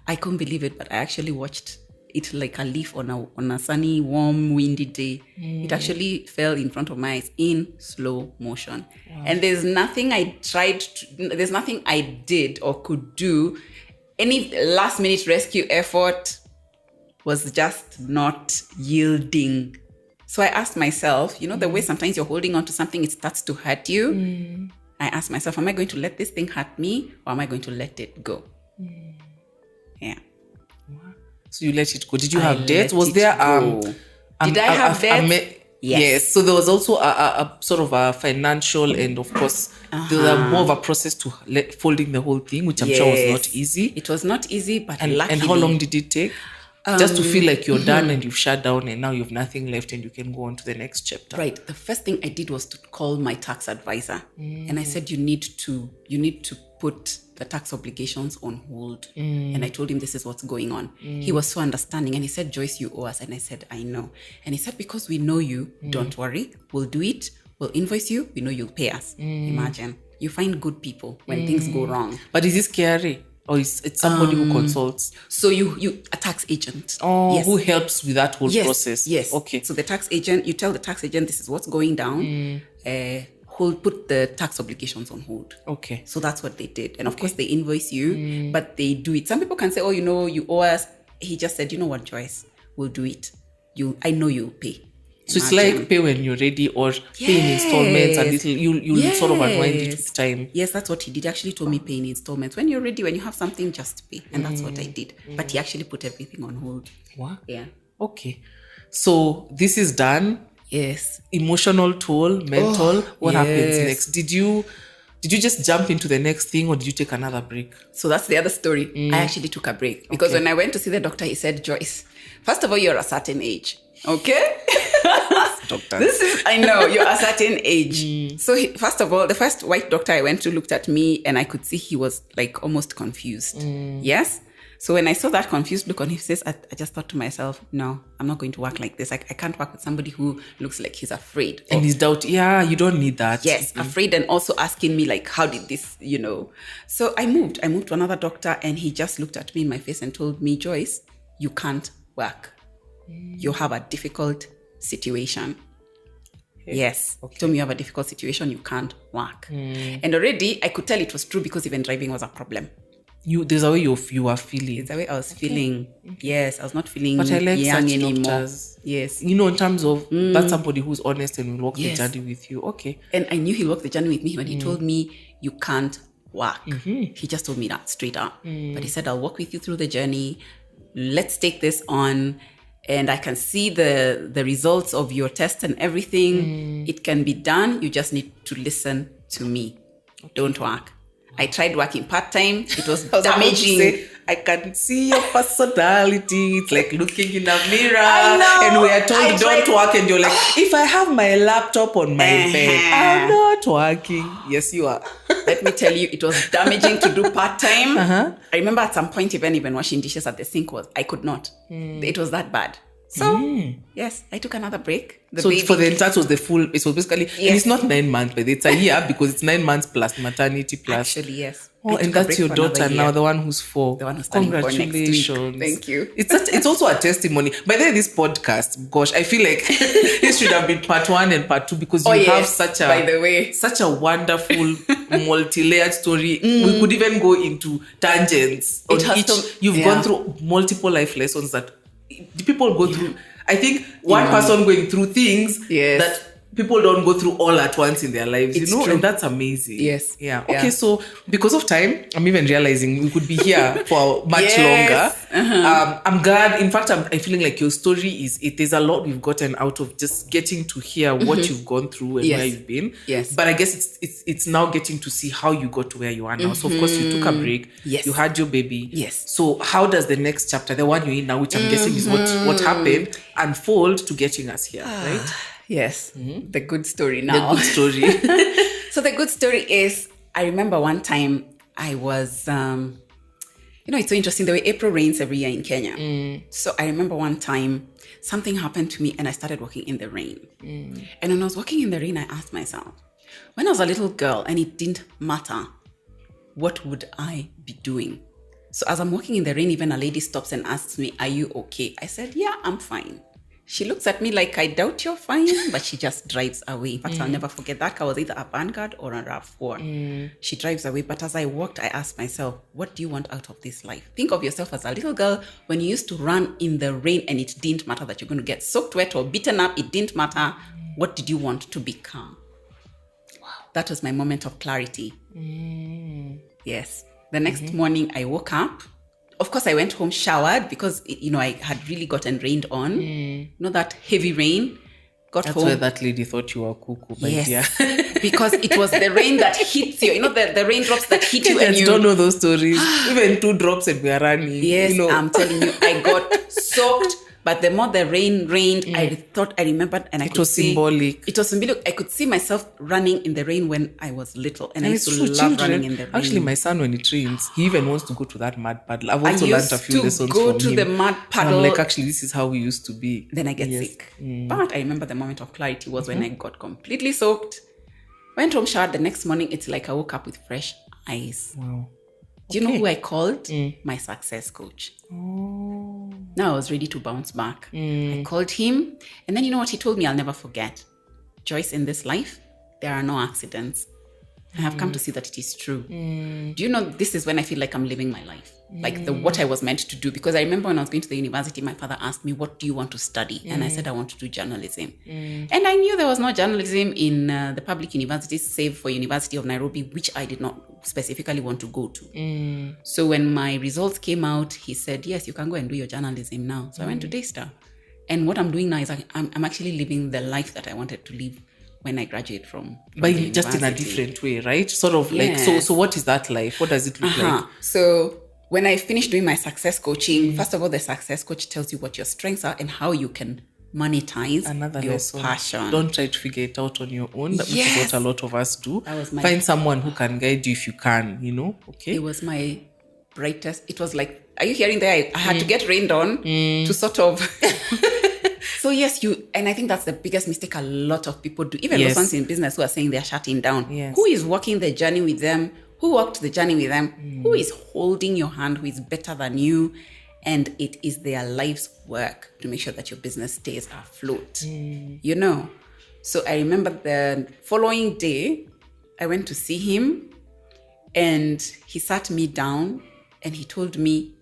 I couldn't believe it, but I actually watched it like a leaf on a sunny, warm, windy day. It actually fell in front of my eyes in slow motion. And there's nothing there's nothing I did or could do. Any last minute rescue effort was just not yielding. So I asked myself, the way sometimes you're holding on to something, it starts to hurt you. I asked myself, am I going to let this thing hurt me, or am I going to let it go? So you let it go. Did you have debts? Was there did I have debts? Yes. So there was also a sort of a financial, and of course there was more of a process to folding the whole thing, which I'm sure was not easy. It was not easy, but and how long did it take? Just to feel like you're done and you've shut down and now you have nothing left and you can go on to the next chapter. Right. The first thing I did was to call my tax advisor. And I said, you need to put the tax obligations on hold. And I told him this is what's going on. He was so understanding and he said, Joyce, you owe us. And I said, I know. And he said, because we know you, don't worry. We'll do it. We'll invoice you. We know you'll pay us. Imagine. You find good people when things go wrong. But is this scary? Or it's somebody who consults? So you a tax agent. Who helps with that whole process? Yes. Okay. So the tax agent, you tell the tax agent this is what's going down. put the tax obligations on hold. Okay. So that's what they did. And of course, they invoice you, but they do it. Some people can say, oh, you owe us. He just said, you know what, Joyce, we'll do it. I know you'll pay. So it's like pay when you're ready, or pay in installments and little, you'll sort of unwind it with time. Yes, that's what he did. He actually told me pay in installments. When you're ready, when you have something, just pay. And that's what I did. But he actually put everything on hold. What? Yeah. Okay. So this is done. Yes. Emotional toll, mental. What happens next? Did you just jump into the next thing, or did you take another break? So that's the other story. I actually took a break because when I went to see the doctor, he said, Joyce, first of all, you're a certain age. Okay? Doctors. I know, you're a certain age. So first of all, the first white doctor I went to looked at me and I could see he was like almost confused. Yes? So when I saw that confused look on his face, I just thought to myself, no, I'm not going to work like this. I can't work with somebody who looks like he's afraid. And he's doubt. Yeah, you don't need that. Yes, afraid, and also asking me like, how did this, So I moved to another doctor and he just looked at me in my face and told me, Joyce, you can't work. You have a difficult situation. Okay. Yes. Okay. He told me you have a difficult situation, you can't work. And already I could tell it was true because even driving was a problem. There's a way you are feeling. There's a way I was feeling. Yes, I was not feeling but I like young such anymore. Doctors. Yes. In terms of that's somebody who's honest and will walk the journey with you. Okay. And I knew he'll walk the journey with me when he told me you can't work. He just told me that straight up. But he said, I'll walk with you through the journey. Let's take this on. And I can see the results of your test and everything. It can be done. You just need to listen to me. Okay. Don't work. I tried working part-time. It was damaging. I can see your personality. It's like looking in a mirror. I know. And we are told don't work. And you're like, if I have my laptop on my bed, I'm not working. Yes, you are. Let me tell you, it was damaging to do part-time. I remember at some point, even washing dishes at the sink I could not. It was that bad. So, yes, I took another break. So for the entire, it was basically, and it's not 9 months, but it's a year because it's 9 months plus maternity plus. Actually, yes. Oh, and that's your daughter now, the one who's 4. The one who's turning 4 next week. Thank you. It's also a testimony. By the way, this podcast, gosh, I feel like this should have been part 1 and part 2 because you have such a wonderful multi-layered story. We could even go into tangents on each. You've gone through multiple life lessons that people go through. I think one person going through things that people don't go through all at once in their lives, true. And that's amazing. Yes. Yeah. Okay, so because of time, I'm even realizing we could be here for much longer. I'm glad. In fact, I'm feeling like your story there's a lot we've gotten out of just getting to hear what you've gone through and where you've been. Yes. But I guess it's now getting to see how you got to where you are now. So of course you took a break. Yes. You had your baby. Yes. So how does the next chapter, the one you're in now, which I'm guessing is what happened, unfold to getting us here, right? Yes, the good story now. The good story. So the good story is, I remember one time I was, it's so interesting, the way April rains every year in Kenya. So I remember one time something happened to me and I started walking in the rain. And when I was walking in the rain, I asked myself, when I was a little girl and it didn't matter, what would I be doing? So as I'm walking in the rain, even a lady stops and asks me, are you okay? I said, yeah, I'm fine. She looks at me like, I doubt you're fine, but she just drives away. In fact, I'll never forget that car was either a Vanguard or a RAV4. She drives away. But as I walked, I asked myself, what do you want out of this life? Think of yourself as a little girl when you used to run in the rain and it didn't matter that you're going to get soaked wet or beaten up. It didn't matter. What did you want to become? Wow. That was my moment of clarity. Yes. The next morning I woke up. Of course, I went home, showered because, I had really gotten rained on. That heavy rain. That's home. Why that lady thought you were cuckoo, my dear. Because it was the rain that hits you. The raindrops that hit you. And you don't know those stories. Even 2 drops and we are running. Yes, I'm telling you, I got soaked. But the more the rain rained, I remembered, and it was symbolic. It was symbolic. I could see myself running in the rain when I was little, and I used to love running in the rain. Actually, my son, when it rains, he even wants to go to that mud puddle. I've also learned a few lessons from him. I used to go to the mud puddle. I'm like, actually, this is how we used to be. Then I get sick. But I remember the moment of clarity was when I got completely soaked. Went home, showered. The next morning, it's like I woke up with fresh eyes. Wow. Do you know who I called? My success coach. Oh. Now I was ready to bounce back. I called him. And then you know what he told me? I'll never forget. Joyce, in this life, there are no accidents. I have come to see that it is true. Do you know, this is when I feel like I'm living my life, like what I was meant to do. Because I remember when I was going to the university, my father asked me, what do you want to study? And I said, I want to do journalism. And I knew there was no journalism in the public universities, save for University of Nairobi, which I did not specifically want to go to. So when my results came out, he said, yes, you can go and do your journalism now. So I went to Daystar. And what I'm doing now is I'm actually living the life that I wanted to live when I graduate from but just in a different way, right? Sort of like, so what is that life? What does it look like? So when I finished doing my success coaching, first of all, the success coach tells you what your strengths are and how you can monetize your passion. Don't try to figure it out on your own, which is what a lot of us do. Find someone who can guide you if you can, okay? It was my brightest. It was like, are you hearing that? I had to get rained on to sort of... So yes, and I think that's the biggest mistake a lot of people do. Even those ones in business who are saying they're shutting down. Yes. Who is walking the journey with them? Who walked the journey with them? Who is holding your hand? Who is better than you? And it is their life's work to make sure that your business stays afloat. So I remember the following day, I went to see him and he sat me down and he told me,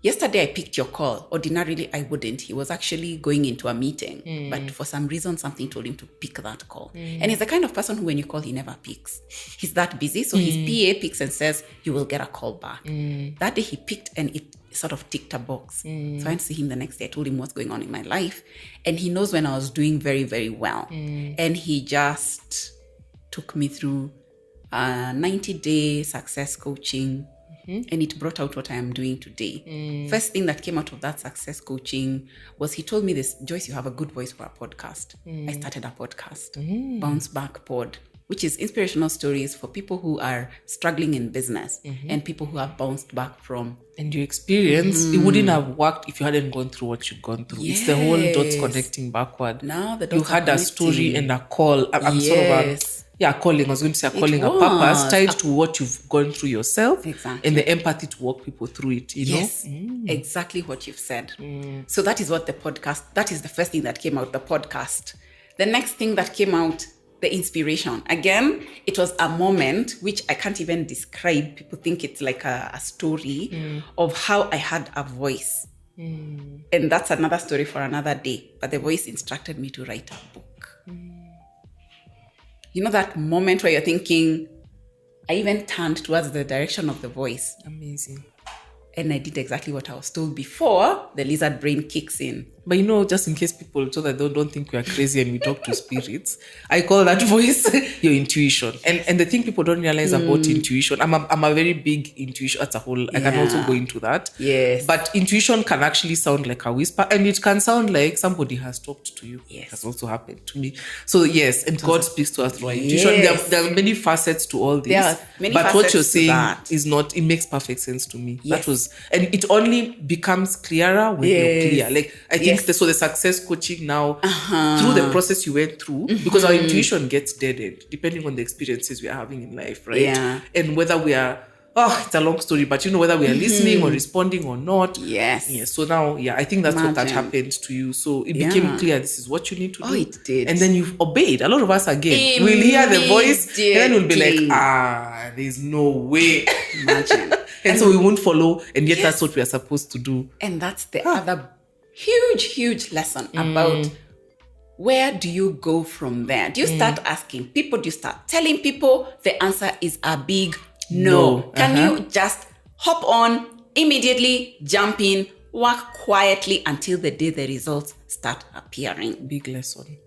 yesterday I picked your call. Ordinarily, I wouldn't. He was actually going into a meeting. But for some reason, something told him to pick that call. And he's the kind of person who, when you call, he never picks. He's that busy. So his PA picks and says, you will get a call back. That day he picked and it sort of ticked a box. So I went to see him the next day. I told him what's going on in my life. And he knows when I was doing very, very well. And he just took me through a 90-day success coaching. And it brought out what I am doing today. First thing that came out of that success coaching was he told me this, Joyce, you have a good voice for a podcast. I started a podcast, Bounce Back Pod, which is inspirational stories for people who are struggling in business and people who have bounced back from. And your experience, it wouldn't have worked if you hadn't gone through what you've gone through. It's the whole dots connecting backward. Now the dots you had a story and a call. I'm sort of calling. I was going to say a calling, a purpose tied to what you've gone through yourself. Exactly. And the empathy to walk people through it, Yes, exactly what you've said. So that is what that is the first thing that came out, the podcast. The next thing that came out, the inspiration. Again, it was a moment which I can't even describe. People think it's like a story of how I had a voice. And that's another story for another day. But the voice instructed me to write a book. You know that moment where you're thinking, I even turned towards the direction of the voice. Amazing. And I did exactly what I was told before the lizard brain kicks in. But just in case people so that they don't think we are crazy and we talk to spirits, I call that voice your intuition. And the thing people don't realize about intuition, I'm a very big intuition as a whole. I can also go into that. Yes. But intuition can actually sound like a whisper, and it can sound like somebody has talked to you. Yes. It has also happened to me. So yes, and God speaks to us through our intuition. There are many facets to all this. But what you're saying is not, it makes perfect sense to me. Yes. And it only becomes clearer when you're clear. Like I think so the success coaching now, through the process you went through, because our intuition gets deadened depending on the experiences we are having in life, right? Yeah. And whether we are, it's a long story, but whether we are listening or responding or not. Yes. So now, I think that's what that happened to you. So it became clear this is what you need to do. It did. And then you've obeyed. A lot of us, again, we'll hear the voice and then we'll be like, there's no way. Imagine. and so we won't follow, and yet that's what we are supposed to do. And that's the other huge lesson about where do you go from there? Do you start asking people? Do you start telling people? The answer is a big no. Can you just hop on, immediately jump in, work quietly until the day the results start appearing? Big lesson.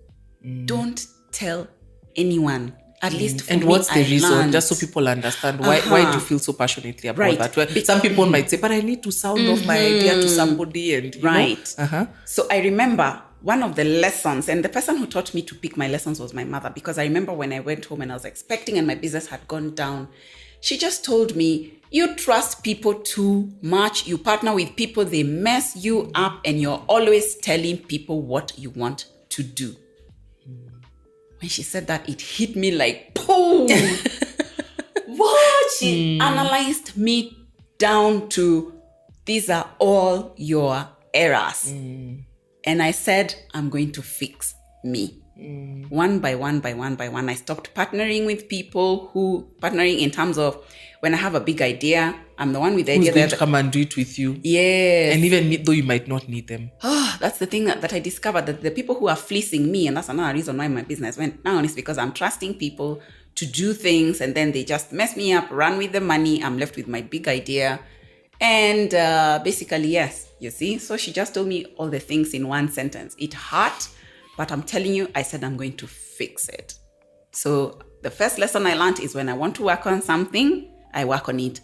Don't tell anyone. At least for and me, what's the I reason? learned. Just so people understand why do you feel so passionately about that? Where some people might say, but I need to sound off my idea to somebody, and you know? So I remember one of the lessons, and the person who taught me to pick my lessons was my mother, because I remember when I went home and I was expecting and my business had gone down, she just told me, you trust people too much, you partner with people, they mess you up, and you're always telling people what you want to do. When she said that, it hit me like, boom! What? She analyzed me down to, these are all your errors. And I said, I'm going to fix me. One by one, I stopped partnering with people partnering in terms of when I have a big idea, I'm the one with the Who's idea. going to come and do it with you? Yes. And even though you might not need them. That's the thing that I discovered, that the people who are fleecing me, and that's another reason why my business went down, is because I'm trusting people to do things and then they just mess me up, run with the money. I'm left with my big idea. And basically, yes, you see. So she just told me all the things in one sentence. It hurt, but I'm telling you, I said I'm going to fix it. So the first lesson I learned is when I want to work on something, I work on it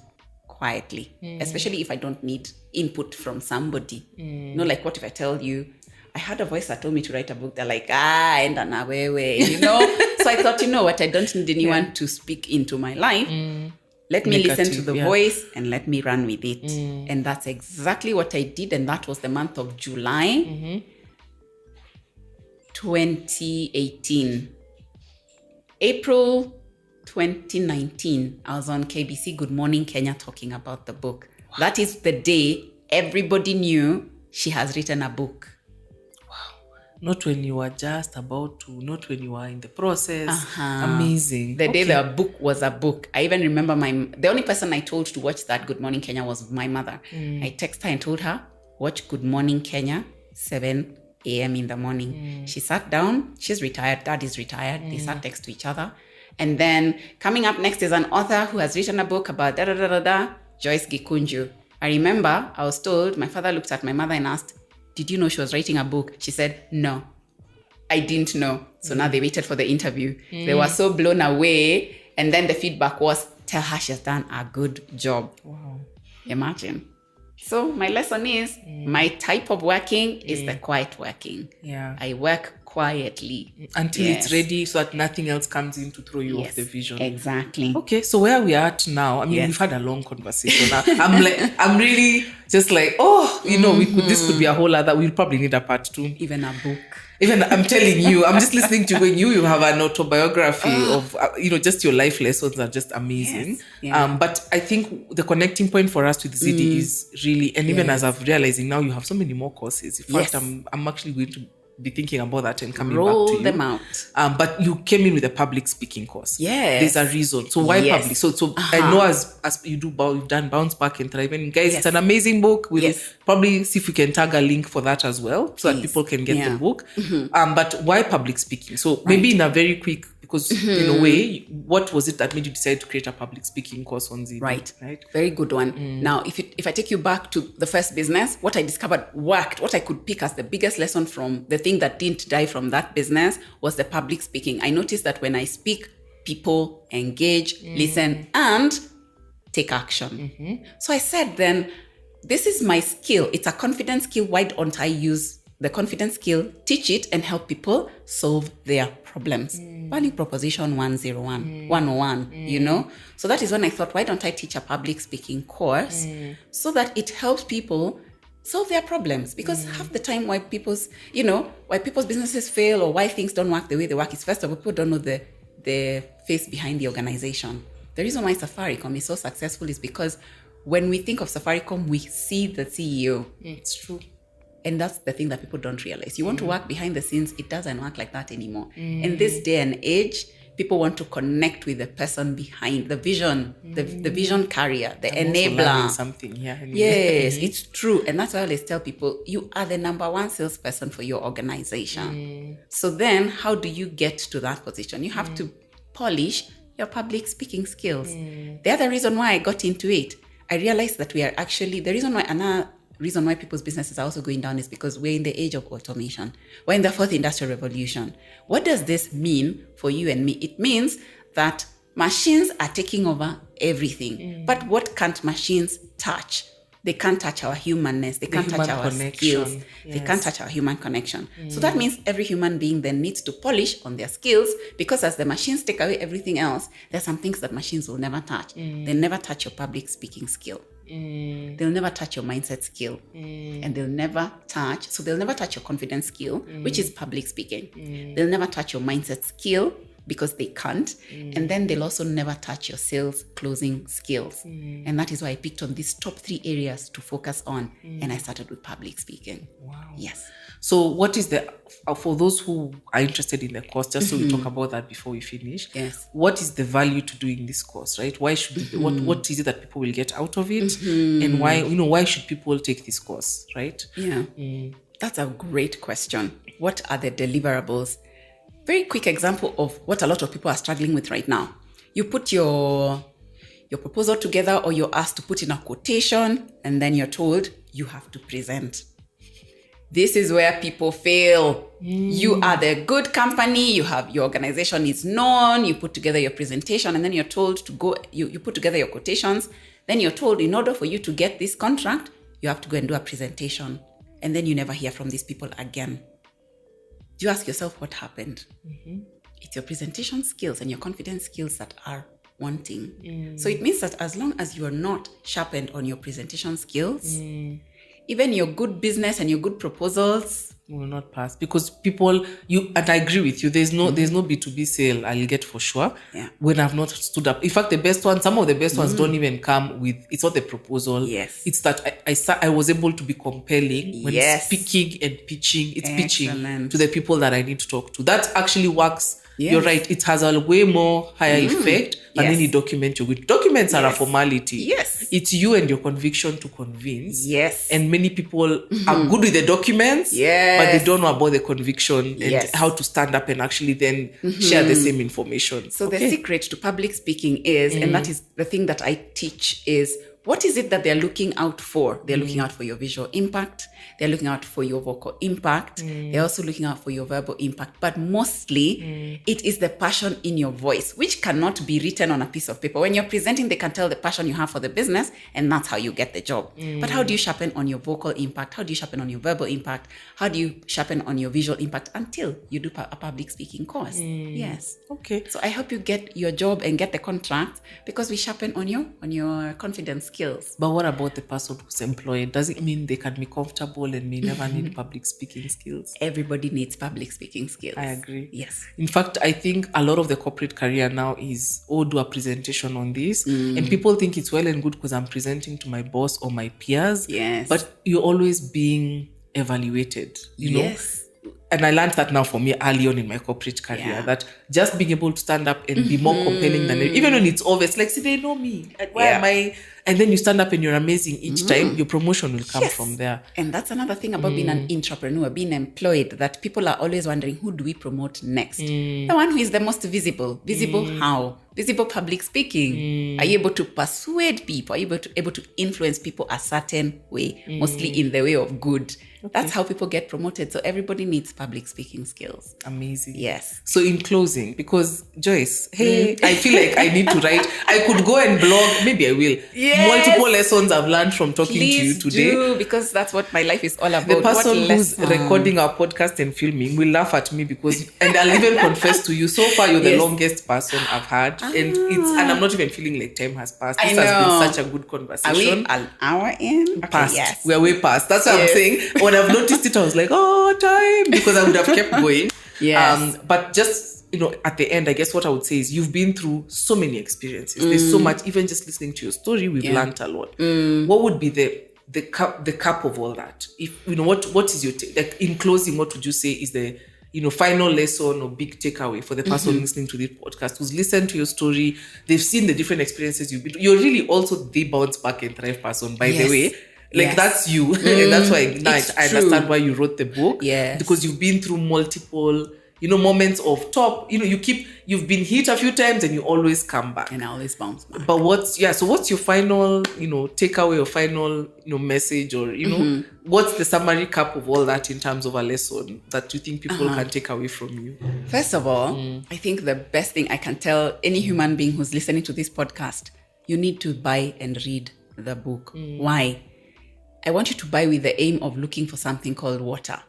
quietly, especially if I don't need input from somebody. You know, like what if I tell you, I had a voice that told me to write a book. They're like, enda na wewe, you know? So I thought, you know what, I don't need anyone to speak into my life. Let me listen to the voice and let me run with it. And that's exactly what I did. And that was the month of July 2018. April 2019, I was on KBC Good Morning Kenya talking about the book. Wow. That is the day everybody knew she has written a book. Not when you were just about to, not when you were in the process. Amazing. The day the book was a book. I even remember the only person I told to watch that Good Morning Kenya was my mother. I texted her and told her, watch Good Morning Kenya, 7 a.m. in the morning. She sat down. She's retired. Dad is retired. They sat next to each other. And then coming up next is an author who has written a book about Joyce Gikunju. I remember I was told, my father looked at my mother and asked, did you know she was writing a book? She said, no, I didn't know. So now they waited for the interview. They were so blown away. And then the feedback was, tell her she's done a good job. Wow. Imagine. So my lesson is, my type of working is the quiet working. Yeah. I work quietly. Until it's ready, so that nothing else comes in to throw you off the vision. Exactly. Okay, so where we are at now, I mean, we've had a long conversation. I'm really just like, you know, this could be a whole other, we'll probably need a part 2. Even a book. Even, I'm telling you, I'm just listening to you have an autobiography of, you know, just your life lessons are just amazing. Yes. Yeah. But I think the connecting point for us with Zydii is really, and even as I've realizing now, you have so many more courses. In fact, I'm actually going to be thinking about that and coming back to you. Roll them out. But you came in with a public speaking course. Yes. There's a reason. So why public? So I know as you do, you've done Bounce Back and Thrive. And guys, it's an amazing book. We'll probably see if we can tag a link for that as well, so that people can get the book. But why public speaking? So maybe in a very quick, because in a way, what was it that made you decide to create a public speaking course on Zydii? Right. Very good one. Now, if I take you back to the first business, what I discovered worked, what I could pick as the biggest lesson from the thing that didn't die from that business was the public speaking. I noticed that when I speak, people engage, listen, and take action. So I said then, this is my skill. It's a confidence skill. Why don't I use the confidence skill, teach it, and help people solve their problems? Value proposition 101, you know? So that is when I thought, why don't I teach a public speaking course so that it helps people solve their problems? Because half the time why people's businesses fail or why things don't work the way they work is, first of all, people don't know the face behind the organization. The reason why Safaricom is so successful is because when we think of Safaricom, we see the CEO. It's true. And that's the thing that people don't realize. You want to work behind the scenes, it doesn't work like that anymore. In this day and age, people want to connect with the person behind the vision, the vision carrier, the enabler. Something, Yes, it's true. And that's why I always tell people, you are the number one salesperson for your organization. So then how do you get to that position? You have to polish your public speaking skills. The other reason why I got into it, I realized that we are actually, another reason why people's businesses are also going down is because we're in the age of automation. We're in the 4th industrial revolution. What does this mean for you and me? It means that machines are taking over everything. But what can't machines touch? They can't touch our humanness. They can't touch our skills. They can't touch our human connection. So that means every human being then needs to polish on their skills, because as the machines take away everything else, there are some things that machines will never touch. They'll never touch your public speaking skill. They'll never touch your mindset skill. And they'll never touch your confidence skill, which is public speaking. They'll never touch your mindset skill, because they can't. And then they'll also never touch your sales closing skills. And that is why I picked on these top 3 areas to focus on. And I started with public speaking. Wow. Yes. So what is for those who are interested in the course, just so we talk about that before we finish. Yes. What is the value to doing this course, right? Why should what is it that people will get out of it? And why should people take this course, right? Yeah. That's a great question. What are the deliverables? Very quick example of what a lot of people are struggling with right now. You put your proposal together, or you're asked to put in a quotation, and then you're told you have to present. This is where people fail. You are the good company. Your organization is known. You put together your presentation, and then you're told to go, you put together your quotations. Then you're told, in order for you to get this contract, you have to go and do a presentation. And then you never hear from these people again. You ask yourself what happened. It's your presentation skills and your confidence skills that are wanting. So it means that as long as you are not sharpened on your presentation skills, even your good business and your good proposals will not pass, because people, and I agree with you, there's no B2B sale I'll get for sure when I've not stood up. In fact, some of the best ones don't even come with, it's not the proposal. Yes. It's that I was able to be compelling when speaking and pitching. It's pitching to the people that I need to talk to. That actually works. Yes. You're right. It has a way more higher effect. And then you document your good. Documents are a formality. Yes. It's you and your conviction to convince. Yes. And many people are good with the documents, but they don't know about the conviction and how to stand up and actually then share the same information. So the secret to public speaking is, and that is the thing that I teach, is what is it that they're looking out for? They're looking out for your visual impact. They're looking out for your vocal impact. They're also looking out for your verbal impact. But mostly, it is the passion in your voice, which cannot be written on a piece of paper. When you're presenting, they can tell the passion you have for the business, and that's how you get the job. But how do you sharpen on your vocal impact? How do you sharpen on your verbal impact? How do you sharpen on your visual impact until you do a public speaking course? Yes. Okay. So I help you get your job and get the contract, because we sharpen on your confidence skills. But what about the person who's employed? Does it mean they can be comfortable and may never need public speaking skills? Everybody needs public speaking skills. I agree. Yes. In fact, I think a lot of the corporate career now is, do a presentation on this. And people think it's well and good because I'm presenting to my boss or my peers. Yes. But you're always being evaluated, you know? And I learned that now for me early on in my corporate career, that just being able to stand up and be more compelling than even when it's obvious, like, see, they know me. Why am I? And then you stand up and you're amazing each time, your promotion will come from there. And that's another thing about being an entrepreneur, being employed, that people are always wondering, who do we promote next? The one who is the most visible. Visible how? Visible public speaking. Are you able to persuade people? Are you able to influence people a certain way? Mostly in the way of good. That's how people get promoted. So everybody needs public speaking skills. Amazing. Yes. So in closing, because Joyce, I feel like I need to write. I could go and blog. Maybe I will. Yes. Multiple lessons I've learned from talking to you today. Do, because that's what my life is all about. The person who's recording our podcast and filming will laugh at me and I'll even confess to you, so far you're the longest person I've had. And I'm not even feeling like time has passed. This has been such a good conversation. Are we an hour in? Okay, past. Yes. We're way past. That's what I'm saying. When I've noticed it, I was like, time, because I would have kept going. Yes. But just, at the end, I guess what I would say is you've been through so many experiences. There's so much, even just listening to your story, we've learned a lot. What would be the cup of all that? If what is your like in closing, what would you say is the final lesson or big takeaway for the person listening to this podcast who's listened to your story? They've seen the different experiences you've been through. You're really also the bounce back and thrive person, by the way. Like that's you. And that's why I understand why you wrote the book. Yes. Because you've been through multiple, moments of top, you've been hit a few times and you always come back. And I always bounce back. But what's your final, takeaway or final, message or, what's the summary cap of all that in terms of a lesson that you think people can take away from you? First of all, I think the best thing I can tell any human being who's listening to this podcast, you need to buy and read the book. Why? I want you to buy with the aim of looking for something called water.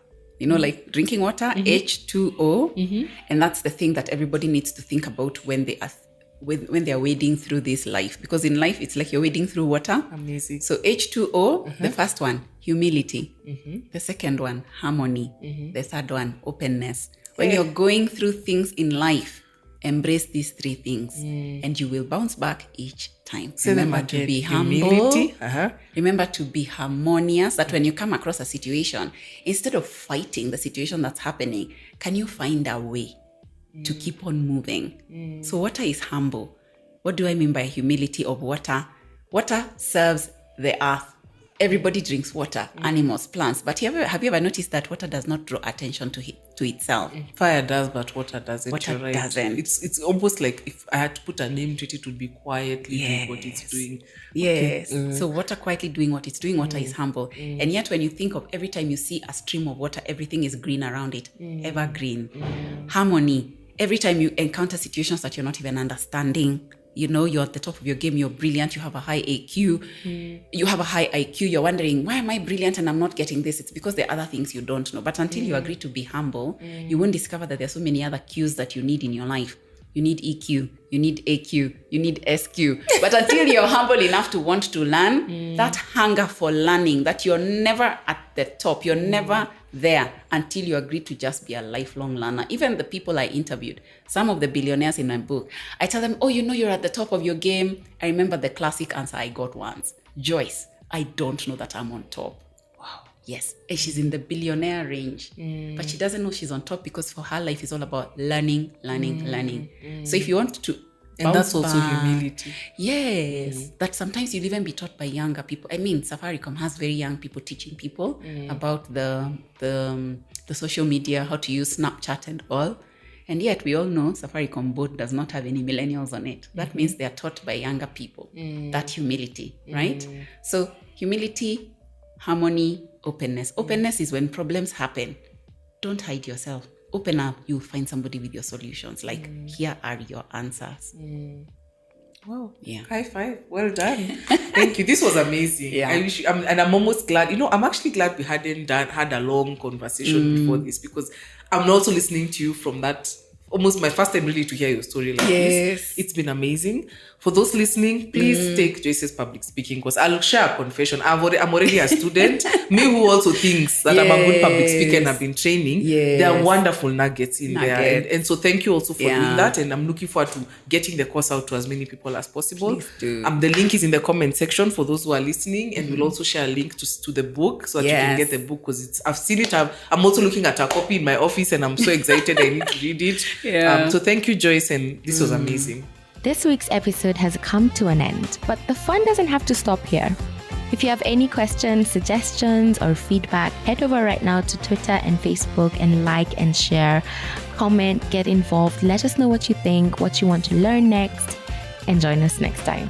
Like drinking water, H2O. And that's the thing that everybody needs to think about when they are wading through this life. Because in life, it's like you're wading through water. Amazing. So H2O, the first one, humility. The second one, harmony. The third one, openness. When you're going through things in life, embrace these 3 things and you will bounce back each time. Say them Remember to again. be Humility. humble. Remember to be harmonious, that when you come across a situation, instead of fighting the situation that's happening, can you find a way to keep on moving? So water is humble. What do I mean by humility of water? Water serves the earth. Everybody drinks water, animals, plants. But have you ever noticed that water does not draw attention to itself? Fire does, but water doesn't. Water You're right. doesn't. It's almost like if I had to put a name to it, it would be quietly doing what it's doing. Yes. So water quietly doing what it's doing. Water is humble. And yet when you think of every time you see a stream of water, everything is green around it. Evergreen. Harmony. Every time you encounter situations that you're not even understanding, you're at the top of your game, you're brilliant, you have a high AQ, you have a high IQ, you're wondering, why am I brilliant and I'm not getting this? It's because there are other things you don't know. But until you agree to be humble, you won't discover that there's so many other cues that you need in your life. You need EQ, you need AQ, you need SQ. But until you're humble enough to want to learn, that hunger for learning, that you're never at the top, you're never there until you agree to just be a lifelong learner. Even the people I interviewed, some of the billionaires in my book, I tell them, you're at the top of your game. I remember the classic answer I got once. Joyce, I don't know that I'm on top. Wow. Yes. And she's in the billionaire range, but she doesn't know she's on top because for her life is all about learning. So if you want to, and that's also humility. Yes. That sometimes you'll even be taught by younger people. I mean, Safaricom has very young people teaching people about the social media, how to use Snapchat and all. And yet we all know Safaricom board does not have any millennials on it. That means they are taught by younger people. That humility, right? So humility, harmony, openness. Openness is when problems happen. Don't hide yourself. Open up, you'll find somebody with your solutions. Like, here are your answers. Wow. Yeah. High five. Well done. Thank you. This was amazing. Yeah. I'm almost glad. I'm actually glad we hadn't had a long conversation before this, because I'm also listening to you from that. Almost my first time really to hear your story like this. It's been amazing. For those listening, please take Joyce's public speaking course. I'll share a confession. I'm already a student. Me who also thinks that I'm a good public speaker and I've been training. There are wonderful nuggets in there. And so thank you also for doing that. And I'm looking forward to getting the course out to as many people as possible. Please do. The link is in the comment section for those who are listening. And we'll also share a link to the book so that you can get the book, because I've seen it. I'm also looking at a copy in my office and I'm so excited I need to read it. So thank you, Joyce. And this was amazing. This week's episode has come to an end, but the fun doesn't have to stop here. If you have any questions, suggestions, or feedback, head over right now to Twitter and Facebook and like and share, comment, get involved. Let us know what you think, what you want to learn next, and join us next time.